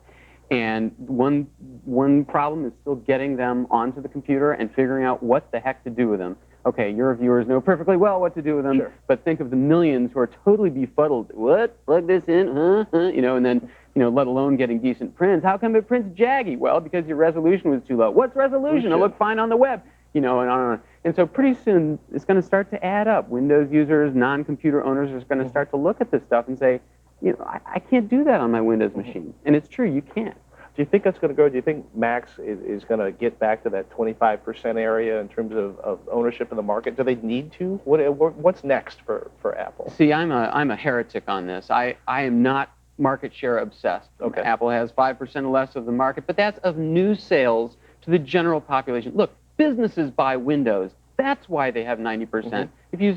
And one problem is still getting them onto the computer and figuring out what the heck to do with them. Okay, your viewers know perfectly well what to do with them, but think of the millions who are totally befuddled. What? Plug this in? You know, and then, let alone getting decent prints. How come it prints jaggy? Well, because your resolution was too low. What's resolution? It'll look fine on the web. And on and on. And so pretty soon, it's going to start to add up. Windows users, non-computer owners are going to start to look at this stuff and say, I can't do that on my Windows machine. And it's true, you can't. Do you think that's going to go? Do you think Macs is going to get back to that 25% area in terms of ownership in the market? Do they need to? What's next for Apple? See, I'm a heretic on this. I am not market share obsessed. Okay. Apple has 5% or less of the market, but that's of new sales to the general population. Look, businesses buy Windows. That's why they have 90%. If you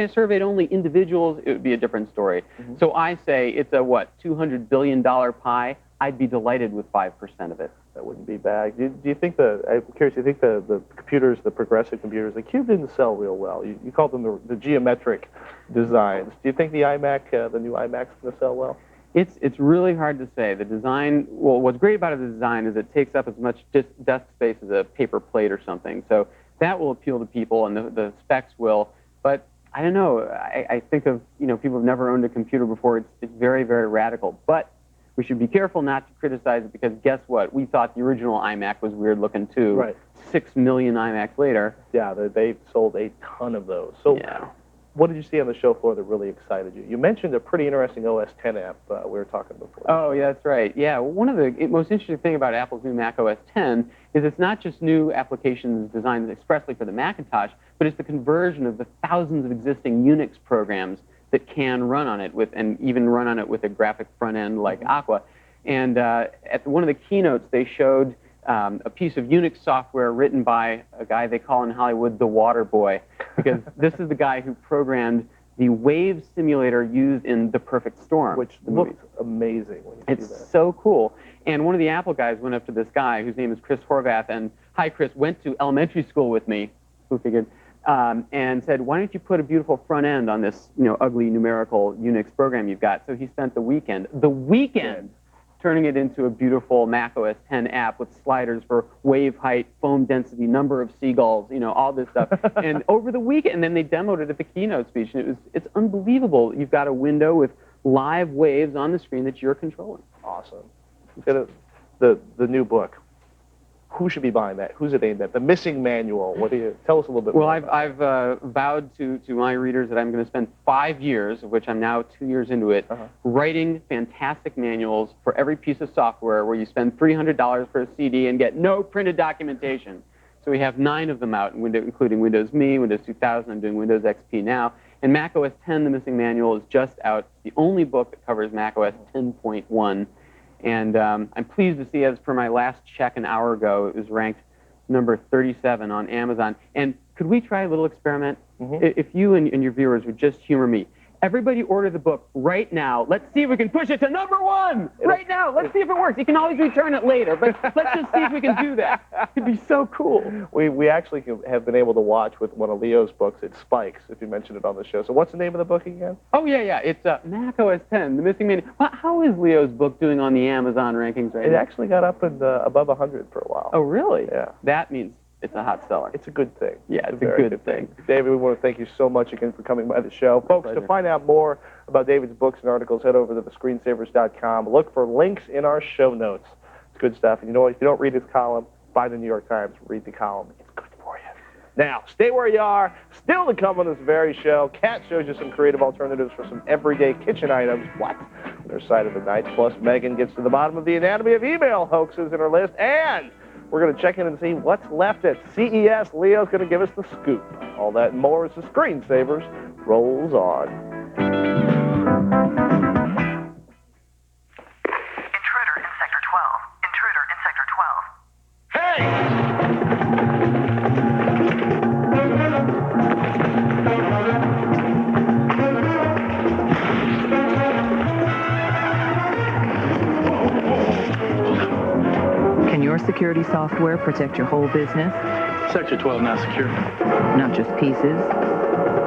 surveyed only individuals, it would be a different story. So I say it's a, $200 billion pie. I'd be delighted with 5% of it. That wouldn't be bad. Do you think I'm curious, do you think the computers, the progressive computers, the Cube didn't sell real well? You called them the geometric designs. Do you think the iMac, the new iMac's going to sell well? It's really hard to say. The design, well, what's great about the design is it takes up as much desk space as a paper plate or something. So that will appeal to people, and the specs will. But I don't know. I think of, people who've never owned a computer before. It's very, very radical. But we should be careful not to criticize it, because guess what? We thought the original iMac was weird looking too. Right. 6 million iMacs later. Yeah, they've sold a ton of those. So what did you see on the show floor that really excited you? You mentioned a pretty interesting OS X app we were talking before. Oh, yeah, that's right. Yeah, one of the most interesting things about Apple's new Mac OS X is it's not just new applications designed expressly for the Macintosh, but it's the conversion of the thousands of existing Unix programs that can run on it and even run on it with a graphic front end like Aqua. And at one of the keynotes, they showed a piece of Unix software written by a guy they call in Hollywood the Water Boy, because this is the guy who programmed the wave simulator used in The Perfect Storm. Which looks amazing when you see that. It's so cool. And one of the Apple guys went up to this guy, whose name is Chris Horvath, and, hi, Chris, went to elementary school with me, who figured, and said, why don't you put a beautiful front end on this, ugly numerical Unix program you've got? So he spent the weekend turning it into a beautiful Mac OS X app with sliders for wave height, foam density, number of seagulls, all this stuff. And over the weekend, and then they demoed it at the keynote speech, and it's unbelievable. You've got a window with live waves on the screen that you're controlling. Awesome. The new book. Who should be buying that? Who's it aimed at? The missing manual. Tell us a little bit more. Well, I've vowed to my readers that I'm going to spend 5 years, of which I'm now 2 years into it, writing fantastic manuals for every piece of software where you spend $300 for a CD and get no printed documentation. So we have 9 of them out, including Windows Me, Windows 2000. I'm doing Windows XP now. And Mac OS X, The Missing Manual, is just out. It's the only book that covers Mac OS 10.1. And I'm pleased to see, as per my last check an hour ago, it was ranked number 37 on Amazon. And could we try a little experiment? If you and your viewers would just humor me. Everybody order the book right now. Let's see if we can push it to #1 right now. Let's see if it works. You can always return it later, but let's just see if we can do that. It'd be so cool. We actually have been able to watch with one of Leo's books. It's Spikes, if you mentioned it on the show. So what's the name of the book again? Oh, yeah. It's Mac OS X, The Missing Man. How is Leo's book doing on the Amazon rankings right It now? actually got up in above 100 for a while. Oh, really? Yeah. That means it's a hot seller. It's a good thing. Yeah, it's a very good thing. David, we want to thank you so much again for coming by the show. Folks, to find out more about David's books and articles, head over to thescreensavers.com. Look for links in our show notes. It's good stuff. And you know what? If you don't read his column, buy the New York Times. Read the column. It's good for you. Now, stay where you are. Still to come on this very show, Kat shows you some creative alternatives for some everyday kitchen items. What? On their side of the night. Plus, Megan gets to the bottom of the anatomy of email hoaxes in her list. And we're going to check in and see what's left at CES. Leo's going to give us the scoop. All that and more as the Screensavers rolls on. Intruder in Sector 12. Intruder in Sector 12. Hey! Can your security software protect your whole business? Sector 12 not secure. Not just pieces.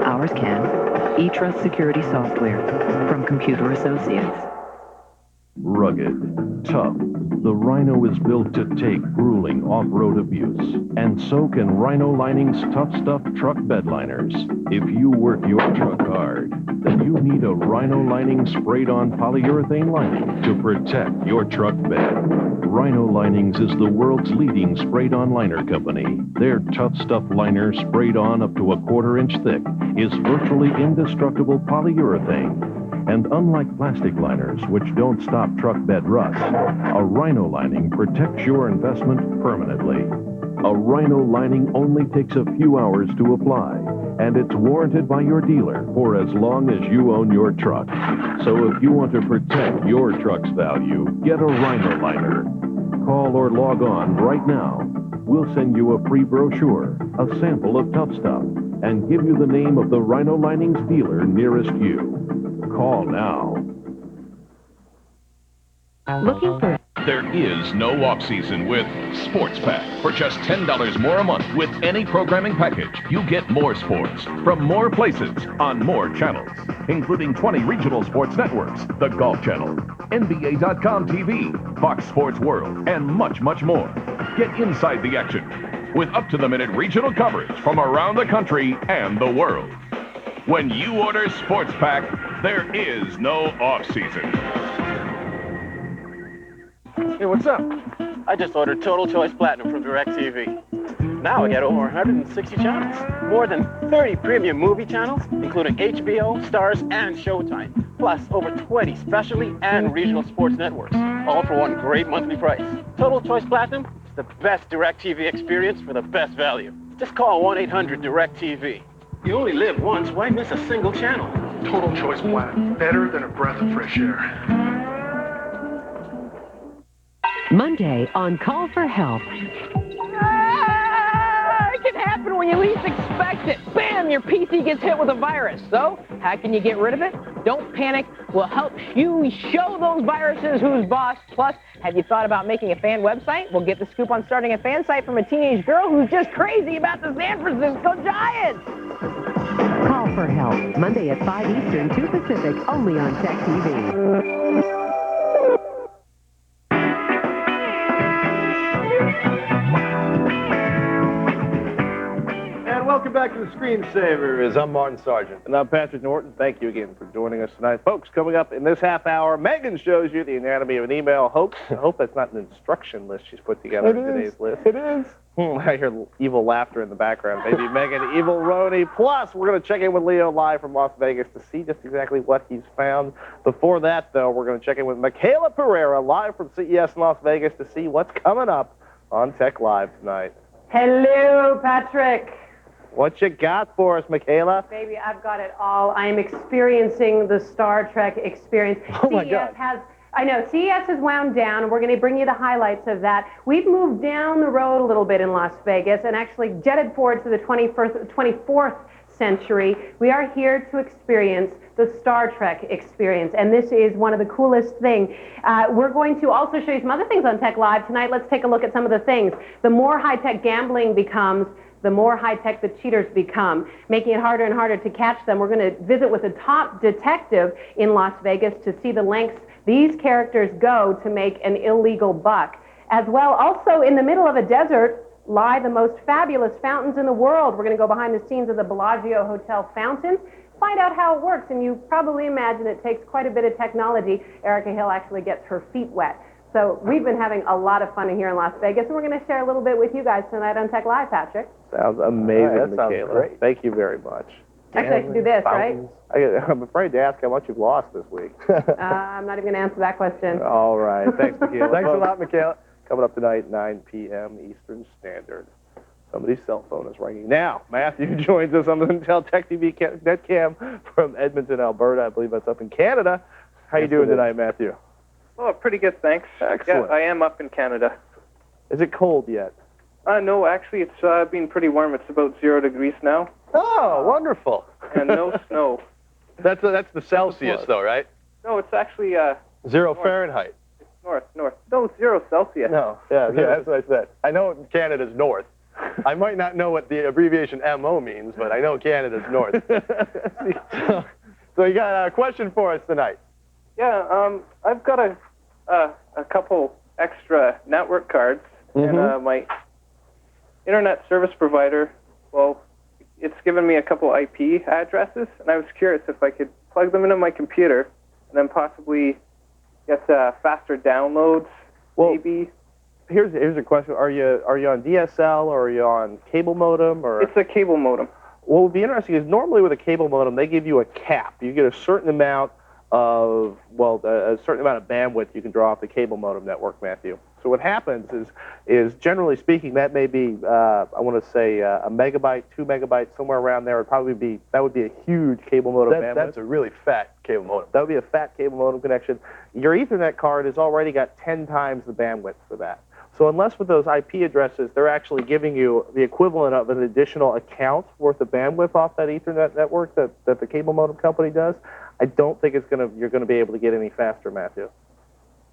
Ours can. eTrust Security Software from Computer Associates. Rugged, tough, the Rhino is built to take grueling off-road abuse. And so can Rhino Lining's Tough Stuff truck bed liners. If you work your truck hard, then you need a Rhino Lining sprayed-on polyurethane lining to protect your truck bed. Rhino Linings is the world's leading sprayed-on liner company. Their Tough Stuff liner, sprayed on up to a 1/4 inch thick, is virtually indestructible polyurethane. And unlike plastic liners, which don't stop truck bed rust, a Rhino Lining protects your investment permanently. A Rhino Lining only takes a few hours to apply, and it's warranted by your dealer for as long as you own your truck. So if you want to protect your truck's value, get a Rhino Liner. Call or log on right now. We'll send you a free brochure, a sample of Tough Stuff, and give you the name of the Rhino Linings dealer nearest you. Call now. Looking for... There is no off-season with Sports Pack. For just $10 more a month with any programming package, you get more sports from more places on more channels, including 20 regional sports networks, the Golf Channel, NBA.com TV, Fox Sports World, and much, much more. Get inside the action with up-to-the-minute regional coverage from around the country and the world. When you order Sports Pack, there is no off-season. Hey, what's up? I just ordered Total Choice Platinum from DirecTV. Now I get over 160 channels. More than 30 premium movie channels, including HBO, Stars, and Showtime. Plus over 20 specialty and regional sports networks. All for one great monthly price. Total Choice Platinum is the best DirecTV experience for the best value. Just call 1-800-DirecTV. You only live once, why miss a single channel? Total Choice Platinum. Better than a breath of fresh air. Monday on Call for Help. It can happen when you least expect it. Bam! Your PC gets hit with a virus. So, how can you get rid of it? Don't panic. We'll help you show those viruses who's boss. Plus, have you thought about making a fan website? We'll get the scoop on starting a fan site from a teenage girl who's just crazy about the San Francisco Giants. Call for Help. Monday at 5 Eastern, 2 Pacific, only on Tech TV. Welcome back to the Screensavers. I'm Martin Sargent. And I'm Patrick Norton. Thank you again for joining us tonight. Folks, coming up in this half hour, Megan shows you the anatomy of an email hoax. I hope that's not an instruction list she's put together in today's list. It is. I hear evil laughter in the background. Maybe Megan, evil Roni. Plus, we're going to check in with Leo live from Las Vegas to see just exactly what he's found. Before that, though, we're going to check in with Michaela Pereira live from CES in Las Vegas to see what's coming up on Tech Live tonight. Hello, Patrick. What you got for us, Michaela? Baby, I've got it all. I'm experiencing the Star Trek experience. Oh, my God. CES has wound down, and we're going to bring you the highlights of that. We've moved down the road a little bit in Las Vegas and actually jetted forward to the 24th century. We are here to experience the Star Trek experience, and this is one of the coolest things. We're going to also show you some other things on Tech Live tonight. Let's take a look at some of the things. The more high-tech gambling becomes, the more high-tech the cheaters become, making it harder and harder to catch them. We're going to visit with a top detective in Las Vegas to see the lengths these characters go to make an illegal buck. As well, also in the middle of a desert lie the most fabulous fountains in the world. We're going to go behind the scenes of the Bellagio Hotel fountain, find out how it works, and you probably imagine it takes quite a bit of technology. Erica Hill actually gets her feet wet. So we've been having a lot of fun here in Las Vegas, and we're going to share a little bit with you guys tonight on Tech Live, Patrick. Sounds amazing, that sounds Michaela. great. Thank you very much. Actually, I should do this, right? I'm afraid to ask how much you've lost this week. I'm not even going to answer that question. All right. Thanks, Michaela. Thanks a lot, Michaela. Coming up tonight, 9 p.m. Eastern Standard. Somebody's cell phone is ringing. Now, Matthew joins us on the Intel Tech TV Netcam from Edmonton, Alberta. I believe that's up in Canada. How you doing tonight, Matthew? Oh, pretty good, thanks. Excellent. Yeah, I am up in Canada. Is it cold yet? No, actually, it's been pretty warm. It's about 0 degrees now. Oh, wonderful. And no snow. That's the Celsius, though, right? No, it's actually... 0 north. Fahrenheit. North. No, 0 Celsius. No, yeah, that's what I said. I know Canada's north. I might not know what the abbreviation MO means, but I know Canada's north. So you got a question for us tonight? Yeah, I've got a couple extra network cards, and my internet service provider, well, it's given me a couple IP addresses, and I was curious if I could plug them into my computer and then possibly get faster downloads, maybe. Here's a question. Are you on DSL or are you on cable modem? Or It's a cable modem. What would be interesting is normally with a cable modem, they give you a cap. You get a certain amount of, a certain amount of bandwidth you can draw off the cable modem network, Matthew. So what happens is generally speaking, that may be, I want to say a megabyte, 2 megabytes, somewhere around there. That would be a huge cable modem bandwidth. That's a really fat cable modem. That would be a fat cable modem connection. Your Ethernet card has already got 10 times the bandwidth for that. So unless with those IP addresses, they're actually giving you the equivalent of an additional account worth of bandwidth off that Ethernet network that the cable modem company does, I don't think you're going to be able to get any faster, Matthew.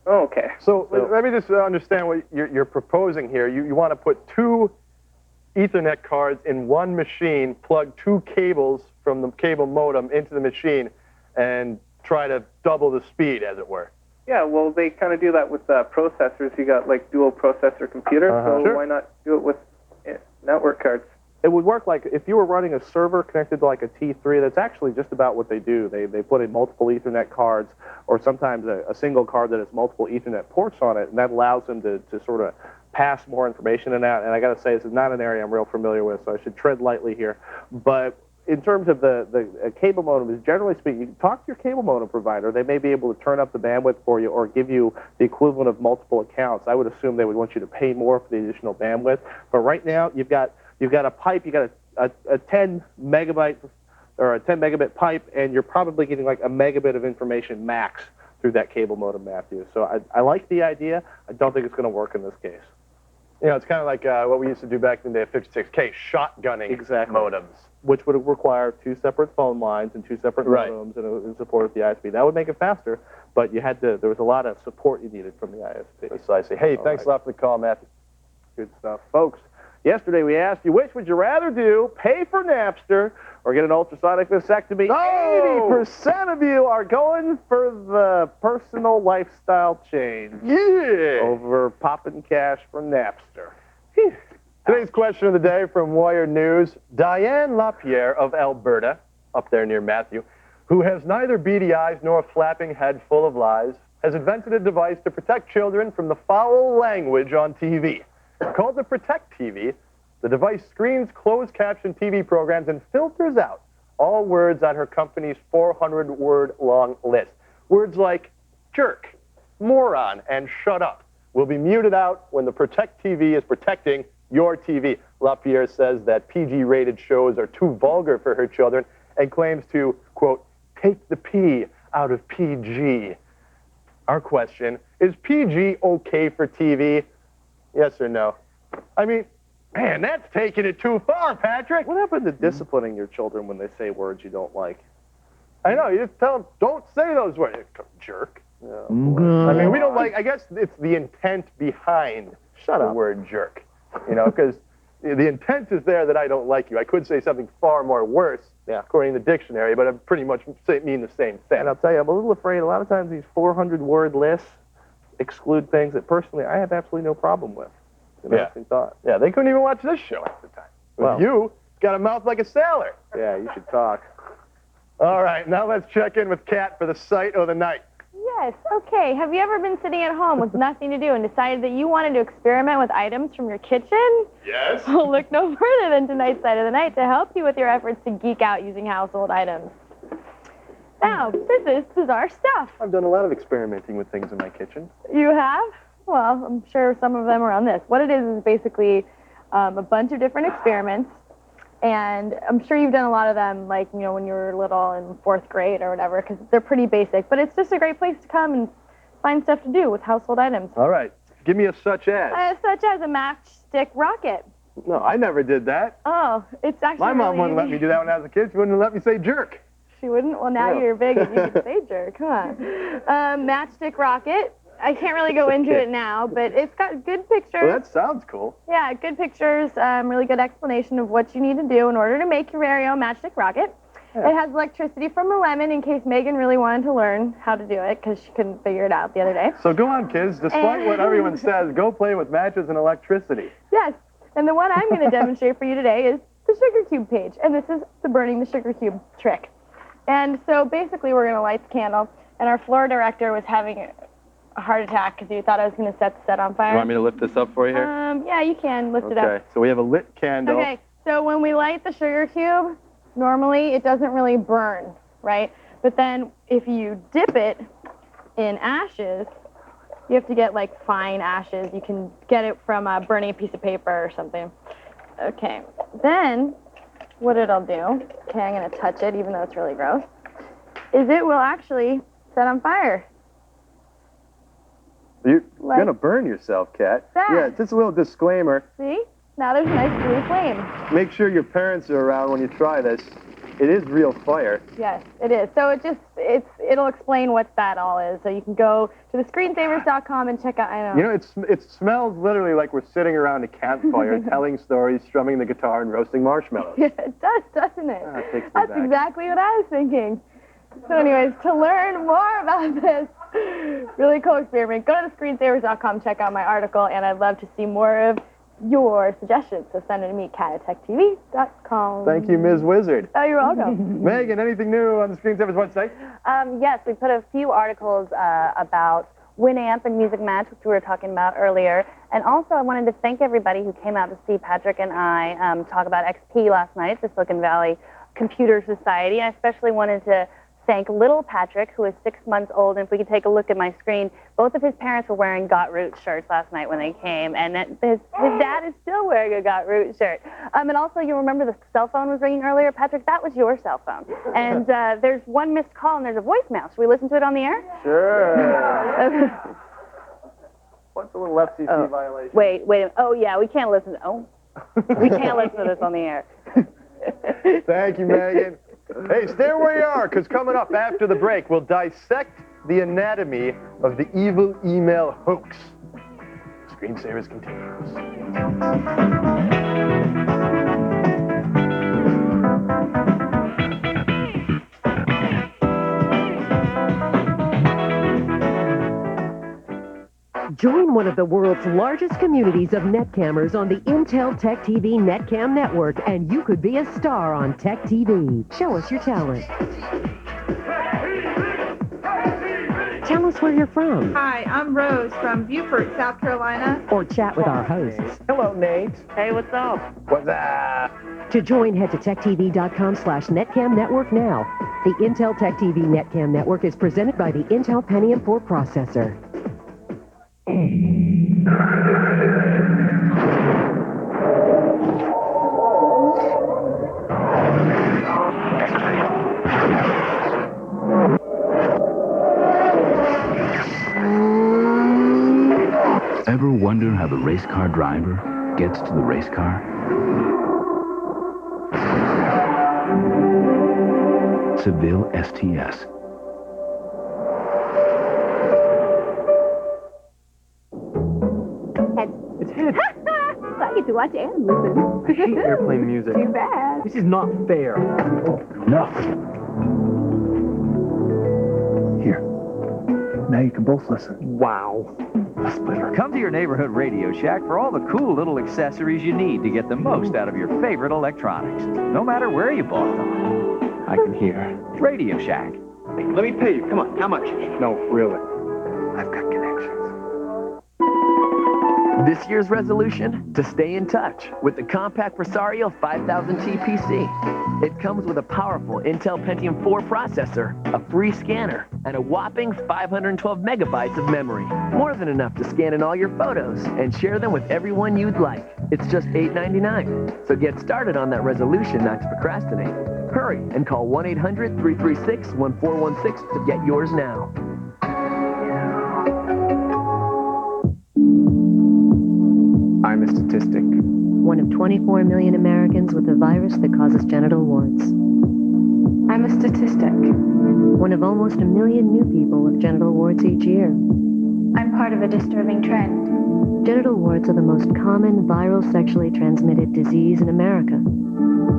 Oh, okay. So let me just understand what you're proposing here. You want to put 2 Ethernet cards in one machine, plug 2 cables from the cable modem into the machine, and try to double the speed, as it were. Yeah, well, they kind of do that with processors. You got like dual processor computer, so why not do it with network cards? It would work like if you were running a server connected to like a T3. That's actually just about what they do. They put in multiple Ethernet cards, or sometimes a single card that has multiple Ethernet ports on it, and that allows them to sort of pass more information in and out. And I got to say, this is not an area I'm real familiar with, so I should tread lightly here. But in terms of the cable modem, is generally speaking, you can talk to your cable modem provider. They may be able to turn up the bandwidth for you or give you the equivalent of multiple accounts. I would assume they would want you to pay more for the additional bandwidth. But right now, you've got a pipe, you got a 10 megabyte or a 10 megabit pipe, and you're probably getting like a megabit of information max through that cable modem, Matthew. So I like the idea. I don't think it's going to work in this case. You know, it's kind of like what we used to do back in the day of 56K, shotgunning modems. Which would require 2 separate phone lines and 2 separate modems and support the ISP. That would make it faster, but there was a lot of support you needed from the ISP. Precisely. Hey, thanks a lot for the call, Matthew. Good stuff. Folks, yesterday we asked you, which would you rather do, pay for Napster or get an ultrasonic vasectomy? 80% of you are going for the personal lifestyle change. Yeah! Over popping cash for Napster. Today's question of the day from Wire News. Diane LaPierre of Alberta, up there near Matthew, who has neither beady eyes nor a flapping head full of lies, has invented a device to protect children from the foul language on TV. Called the Protect TV, the device screens closed-caption TV programs and filters out all words on her company's 400-word-long list. Words like jerk, moron, and shut up will be muted out when the Protect TV is protecting your TV. LaPierre says that PG-rated shows are too vulgar for her children and claims to, quote, take the P out of PG. Our question, is PG okay for TV? Yes or no? I mean, Man, that's taking it too far, Patrick. What happened to disciplining your children when they say words you don't like? I know, you just tell them, don't say those words. Jerk. Oh, I mean, we don't like, I guess it's the intent behind the word jerk. You know, because the intent is there that I don't like you. I could say something far more worse, according to the dictionary, but I pretty much mean the same thing. And I'll tell you, I'm a little afraid a lot of times these 400-word lists exclude things that personally I have absolutely no problem with. Interesting thought. Yeah, they couldn't even watch this show at the time. Well, you got a mouth like a sailor. Yeah, you should talk. All right, now let's check in with Kat for the sight of the night. Yes, okay. Have you ever been sitting at home with nothing to do and decided that you wanted to experiment with items from your kitchen? Yes. Well, look no further than tonight's Sight of the Night to help you with your efforts to geek out using household items. Now, this is bizarre stuff. I've done a lot of experimenting with things in my kitchen. You have? Well, I'm sure some of them are on this. What it is basically a bunch of different experiments. And I'm sure you've done a lot of them, like, you know, when you were little in 4th grade or whatever, because they're pretty basic. But it's just a great place to come and find stuff to do with household items. All right. Give me a such as. Such as a matchstick rocket. No, I never did that. Oh, it's actually My mom really wouldn't let me do that when I was a kid. She wouldn't let me say jerk. She wouldn't? Well, now you're big and you can say jerk, huh? Matchstick rocket. I can't really go into it now, but it's got good pictures. Well, that sounds cool. Yeah, good pictures, really good explanation of what you need to do in order to make your very own matchstick rocket. Yeah. It has electricity from a lemon in case Megan really wanted to learn how to do it because she couldn't figure it out the other day. So go on, kids. Despite what everyone says, go play with matches and electricity. Yes, and the one I'm going to demonstrate for you today is the sugar cube page, and this is the burning the sugar cube trick. And so basically we're going to light the candle, and our floor director was having a heart attack because he thought I was going to set the set on fire. You want me to lift this up for you here? Yeah, you can lift it up. Okay, so we have a lit candle. Okay, so when we light the sugar cube, normally it doesn't really burn, right? But then if you dip it in ashes, you have to get like fine ashes. You can get it from burning a piece of paper or something. Okay, then what it'll do, okay, I'm going to touch it even though it's really gross, is it will actually set on fire. You're going to burn yourself, Kat. That. Yeah, just a little disclaimer. See? Now there's a nice blue flame. Make sure your parents are around when you try this. It is real fire. Yes, it is. So it'll explain what that all is. So you can go to thescreensavers.com and check out, I know. You know, it smells literally like we're sitting around a campfire telling stories, strumming the guitar, and roasting marshmallows. Yeah, it does, doesn't it? It takes me That's back. exactly what I was thinking. So anyways, to learn more about this really cool experiment, go to thescreensavers.com, check out my article, and I'd love to see more of your suggestions. So send it to me, kat@techtv.com. Thank you, Ms. Wizard. Oh, you're welcome. Megan, anything new on the Screensavers website? Yes, we put a few articles about Winamp and Music Match, which we were talking about earlier. And also, I wanted to thank everybody who came out to see Patrick and I talk about XP last night at the Silicon Valley Computer Society. I especially wanted to thank little Patrick, who is 6 months old. And if we could take a look at my screen, both of his parents were wearing Got Root shirts last night when they came, and his dad is still wearing a Got Root shirt. And also, you remember the cell phone was ringing earlier? Patrick, that was your cell phone. And there's one missed call, and there's a voicemail. Should we listen to it on the air? Sure. What's a little FCC violation? Wait. Oh, yeah, we can't listen. We can't listen to this on the air. Thank you, Megan. Hey, stay where you are, because coming up after the break, we'll dissect the anatomy of the evil email hoax. Screensavers continues. Join one of the world's largest communities of netcammers on the Intel Tech TV Netcam network, and you could be a star on Tech TV. Show us your talent. Tell us where you're from. Hi, I'm Rose from Beaufort, South Carolina. Or chat with our hosts. Hello, Nate. Hey, what's up? What's up? To join, head to techtv.com/netcam network now. The Intel Tech TV Netcam network is presented by the Intel Pentium 4 processor. Ever wonder how the race car driver gets to the race car? Seville STS. It's hit. I get to watch Adam listen. I hate airplane music. Too bad. This is not fair. Enough. Here. Now you can both listen. Wow. A splitter. Come to your neighborhood Radio Shack for all the cool little accessories you need to get the most out of your favorite electronics, no matter where you bought them. I can hear. Radio Shack. Let me pay you. Come on. How much? No, really. I've got connections. This year's resolution? To stay in touch with the compact Presario 5000T PC. It comes with a powerful Intel Pentium 4 processor, a free scanner, and a whopping 512 megabytes of memory. More than enough to scan in all your photos and share them with everyone you'd like. It's just $8.99. So get started on that resolution not to procrastinate. Hurry and call 1-800-336-1416 to get yours now. I'm a statistic. One of 24 million Americans with a virus that causes genital warts. I'm a statistic. One of almost 1 million new people with genital warts each year. I'm part of a disturbing trend. Genital warts are the most common viral sexually transmitted disease in America.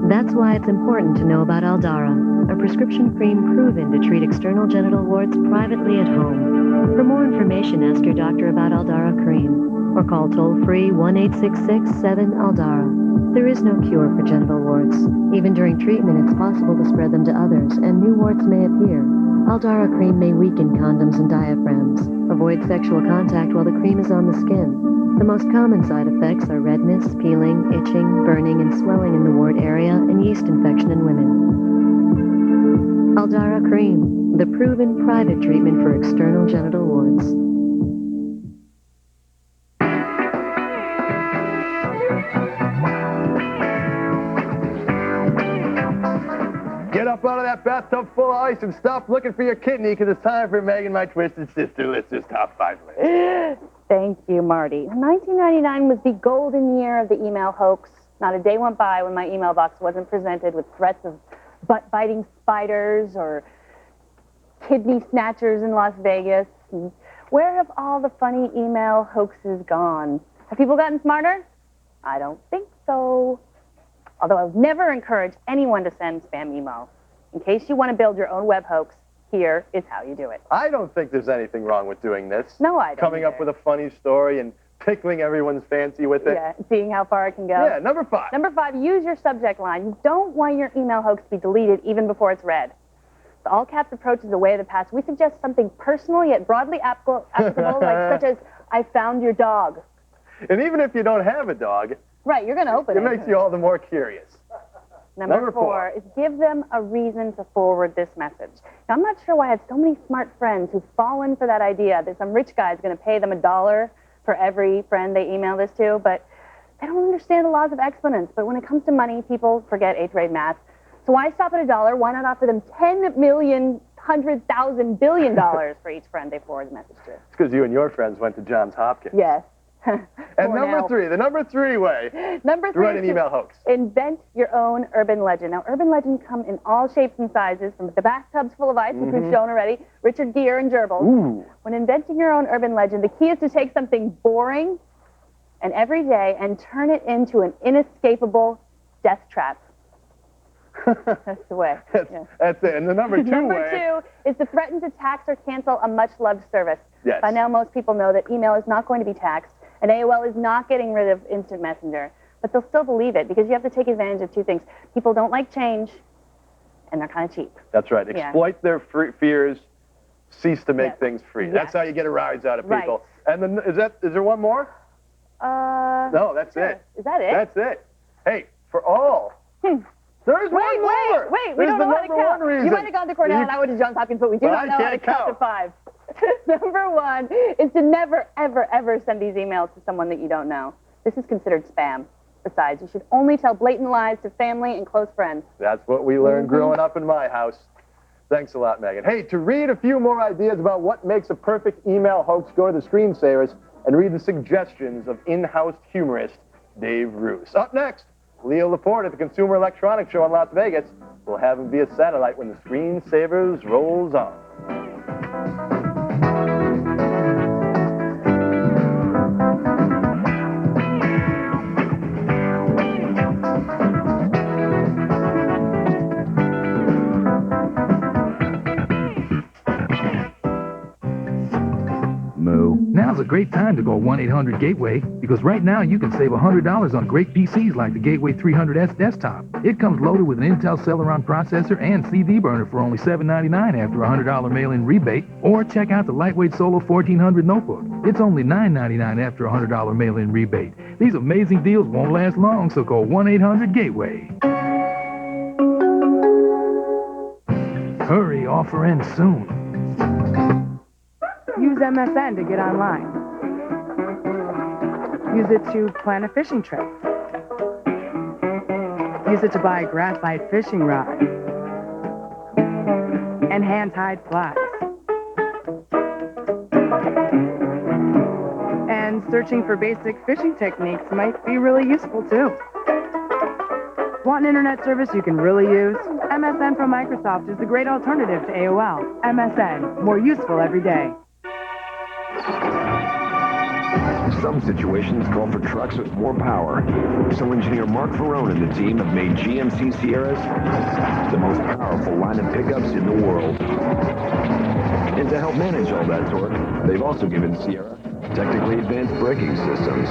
That's why it's important to know about Aldara, a prescription cream proven to treat external genital warts privately at home. For more information, ask your doctor about Aldara cream, or call toll-free 1-866-7-ALDARA. There is no cure for genital warts. Even during treatment, it's possible to spread them to others, and new warts may appear. Aldara cream may weaken condoms and diaphragms. Avoid sexual contact while the cream is on the skin. The most common side effects are redness, peeling, itching, burning, and swelling in the wart area, and yeast infection in women. Aldara cream, the proven private treatment for external genital warts. Get up out of that bathtub full of ice and stop looking for your kidney, because it's time for Megan, my twisted sister. Let's just top 5 list. Thank you, Marty. 1999 was the golden year of the email hoax. Not a day went by when my email box wasn't presented with threats of butt-biting spiders or kidney snatchers in Las Vegas. Where have all the funny email hoaxes gone? Have people gotten smarter? I don't think so. Although I would never encourage anyone to send spam email. In case you want to build your own web hoax, here is how you do it. I don't think there's anything wrong with doing this. No, I don't. Coming up with a funny story and tickling everyone's fancy with it. Yeah, seeing how far it can go. Yeah, number 5. Number 5, use your subject line. You don't want your email hoax to be deleted even before it's read. The all-caps approach is a way of the past. We suggest something personal yet broadly applicable, such as, I found your dog. And even if you don't have a dog, right, you're going to open it. It makes you all the more curious. Number 4 is give them a reason to forward this message. Now, I'm not sure why I have so many smart friends who've fallen for that idea that some rich guy is going to pay them $1 for every friend they email this to, but they don't understand the laws of exponents. But when it comes to money, people forget 8th grade math. So why stop at $1? Why not offer them $10 million, $100,000 billion for each friend they forward the message to? It's because you and your friends went to Johns Hopkins. Yes. And number 3, the number 3 way number 3 to write an email hoax. Invent your own urban legend. Now, urban legends come in all shapes and sizes, from the bathtubs full of ice, which we've shown already, Richard Gere and gerbils. Ooh. When inventing your own urban legend, the key is to take something boring and everyday and turn it into an inescapable death trap. That's the way. That's it. And the number 2 way. Number 2 is to threaten to tax or cancel a much-loved service. Yes. By now, most people know that email is not going to be taxed, and AOL is not getting rid of Instant Messenger. But they'll still believe it, because you have to take advantage of 2 things. People don't like change, and they're kind of cheap. That's right. Yeah. Exploit their fears, cease to make things free. That's how you get a rise out of people. Right. And then, is there one more? No, that's it. Is that it? That's it. Hey, for all. There's one more. Wait, we don't know how to count. You might have gone to Cornell and I went to Johns Hopkins, but we do not know how to count to 5. Number 1 is to never, ever, ever send these emails to someone that you don't know. This is considered spam. Besides, you should only tell blatant lies to family and close friends. That's what we learned growing up in my house. Thanks a lot, Megan. Hey, to read a few more ideas about what makes a perfect email hoax, go to the screensavers and read the suggestions of in-house humorists Dave Roos. Up next, Leo Laporte at the Consumer Electronics Show in Las Vegas. We'll have him via satellite when the Screensavers rolls on. Now's a great time to call 1-800-GATEWAY because right now you can save $100 on great PCs like the Gateway 300S desktop. It comes loaded with an Intel Celeron processor and CD burner for only $7.99 after a $100 mail-in rebate, or check out the lightweight Solo 1400 notebook. It's only $9.99 after a $100 mail-in rebate. These amazing deals won't last long, so call 1-800-GATEWAY. Hurry, offer ends soon. Use MSN to get online. Use it to plan a fishing trip. Use it to buy a graphite fishing rod and hand-tied flies. And searching for basic fishing techniques might be really useful too. Want an internet service you can really use? MSN from Microsoft is the great alternative to AOL. MSN, more useful every day. Some situations call for trucks with more power. So engineer Mark Ferrone and the team have made GMC Sierras the most powerful line of pickups in the world. And to help manage all that torque, they've also given Sierra technically advanced braking systems.